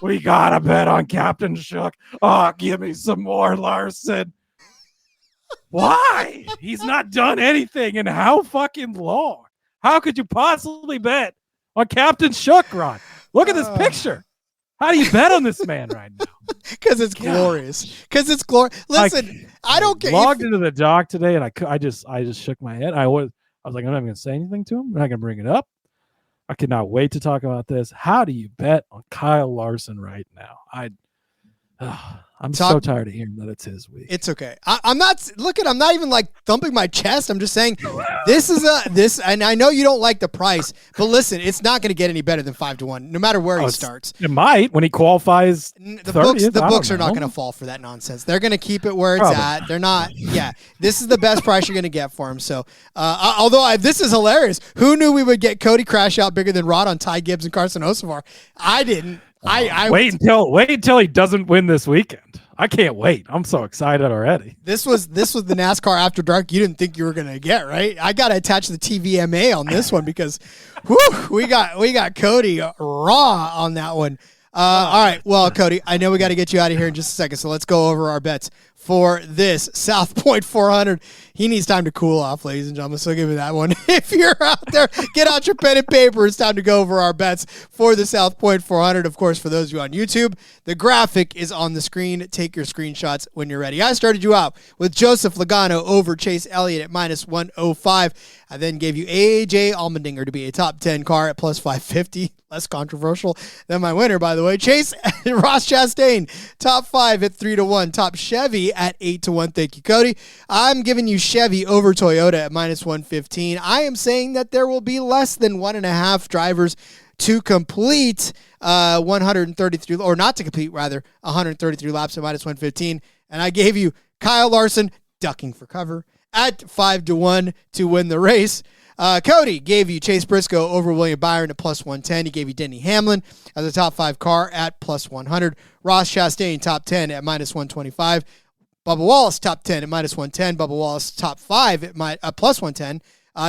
We gotta bet on Captain Shook. Oh, give me some more Larson. Why? He's not done anything in how fucking long? How could you possibly bet on Captain Shook, Ron? Look at this picture. How do you bet on this man right now? Because it's glorious. Because it's glorious. Listen, I don't care. Logged into the dock today, and I just shook my head. I was like, I'm not going to say anything to him. I'm not going to bring it up. I cannot wait to talk about this. How do you bet on Kyle Larson right now? I'm so tired of hearing that it's his week. It's okay. I'm not even like thumping my chest. I'm just saying this, and I know you don't like the price, but listen, it's not going to get any better than 5-1, no matter where he starts. It might when he qualifies. The books are not going to fall for that nonsense. They're going to keep it where it's at. They're not. Yeah, this is the best price you're going to get for him. So, this is hilarious. Who knew we would get Cody crash out bigger than Rod on Ty Gibbs and Carson Hocevar? I didn't. Wait until he doesn't win this weekend. I can't wait. I'm so excited already. This was the NASCAR After Dark you didn't think you were gonna get, right? I gotta attach the TVMA on this one because we got Cody raw on that one. All right, well, Cody, I know we got to get you out of here in just a second, so let's go over our bets for this South Point 400. He needs time to cool off, ladies and gentlemen, so give me that one. If you're out there, get out your pen and paper. It's time to go over our bets for the South Point 400. Of course, for those of you on YouTube, the graphic is on the screen. Take your screenshots when you're ready. I started you out with Joseph Logano over Chase Elliott at -105. I then gave you AJ Allmendinger to be a top 10 car at +550. Less controversial than my winner, by the way. Chase Ross Chastain, top 5 at 3-1. Top Chevy at 8-1. Thank you, Cody. I'm giving you Chevy over Toyota at -115. I am saying that there will be less than 1.5 drivers to complete 133, or not to complete, rather, 133 laps at -115. And I gave you Kyle Larson ducking for cover at 5-1 to win the race. Cody gave you Chase Briscoe over William Byron at +110. He gave you Denny Hamlin as a top 5 car at +100. Ross Chastain top 10 at -125. Bubba Wallace top 10 at -110. Bubba Wallace top 5 at +110.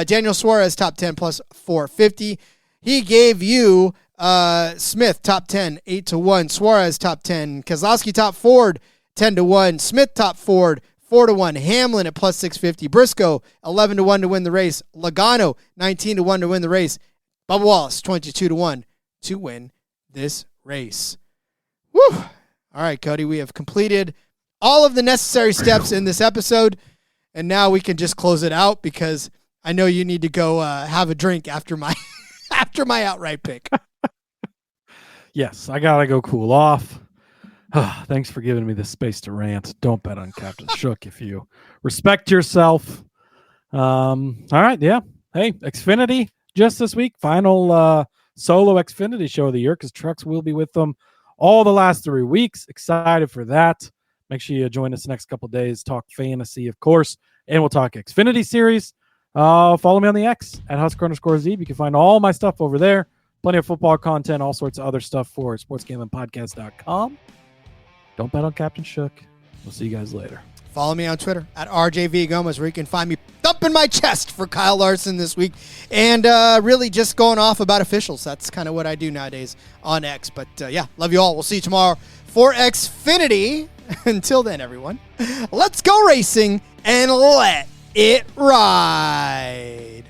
Daniel Suarez top 10 +450. He gave you Smith top 10 8-1. Suarez top 10. Keselowski top Ford 10-1. Smith top Ford 4-1. Hamlin at +650. Briscoe 11-1 to win the race. Logano 19-1 to win the race. Bubba Wallace 22-1 to win this race. Woo! All right, Cody, we have completed all of the necessary steps in this episode, and now we can just close it out because I know you need to go have a drink after my after my outright pick. Yes, I gotta go cool off. Thanks for giving me the space to rant. Don't bet on Captain Shook if you respect yourself. All right, yeah. Hey, Xfinity just this week. Final solo Xfinity show of the year because Trucks will be with them all the last 3 weeks. Excited for that. Make sure you join us the next couple of days. Talk fantasy, of course, and we'll talk Xfinity series. Follow me on the X at Husker_Zeeb. You can find all my stuff over there. Plenty of football content, all sorts of other stuff for sportsgamblingpodcast.com. Don't bet on Captain Shook. We'll see you guys later. Follow me on Twitter at RJV Gomez, where you can find me thumping my chest for Kyle Larson this week and really just going off about officials. That's kind of what I do nowadays on X. But yeah, love you all. We'll see you tomorrow for Xfinity. Until then, everyone, let's go racing and let it ride.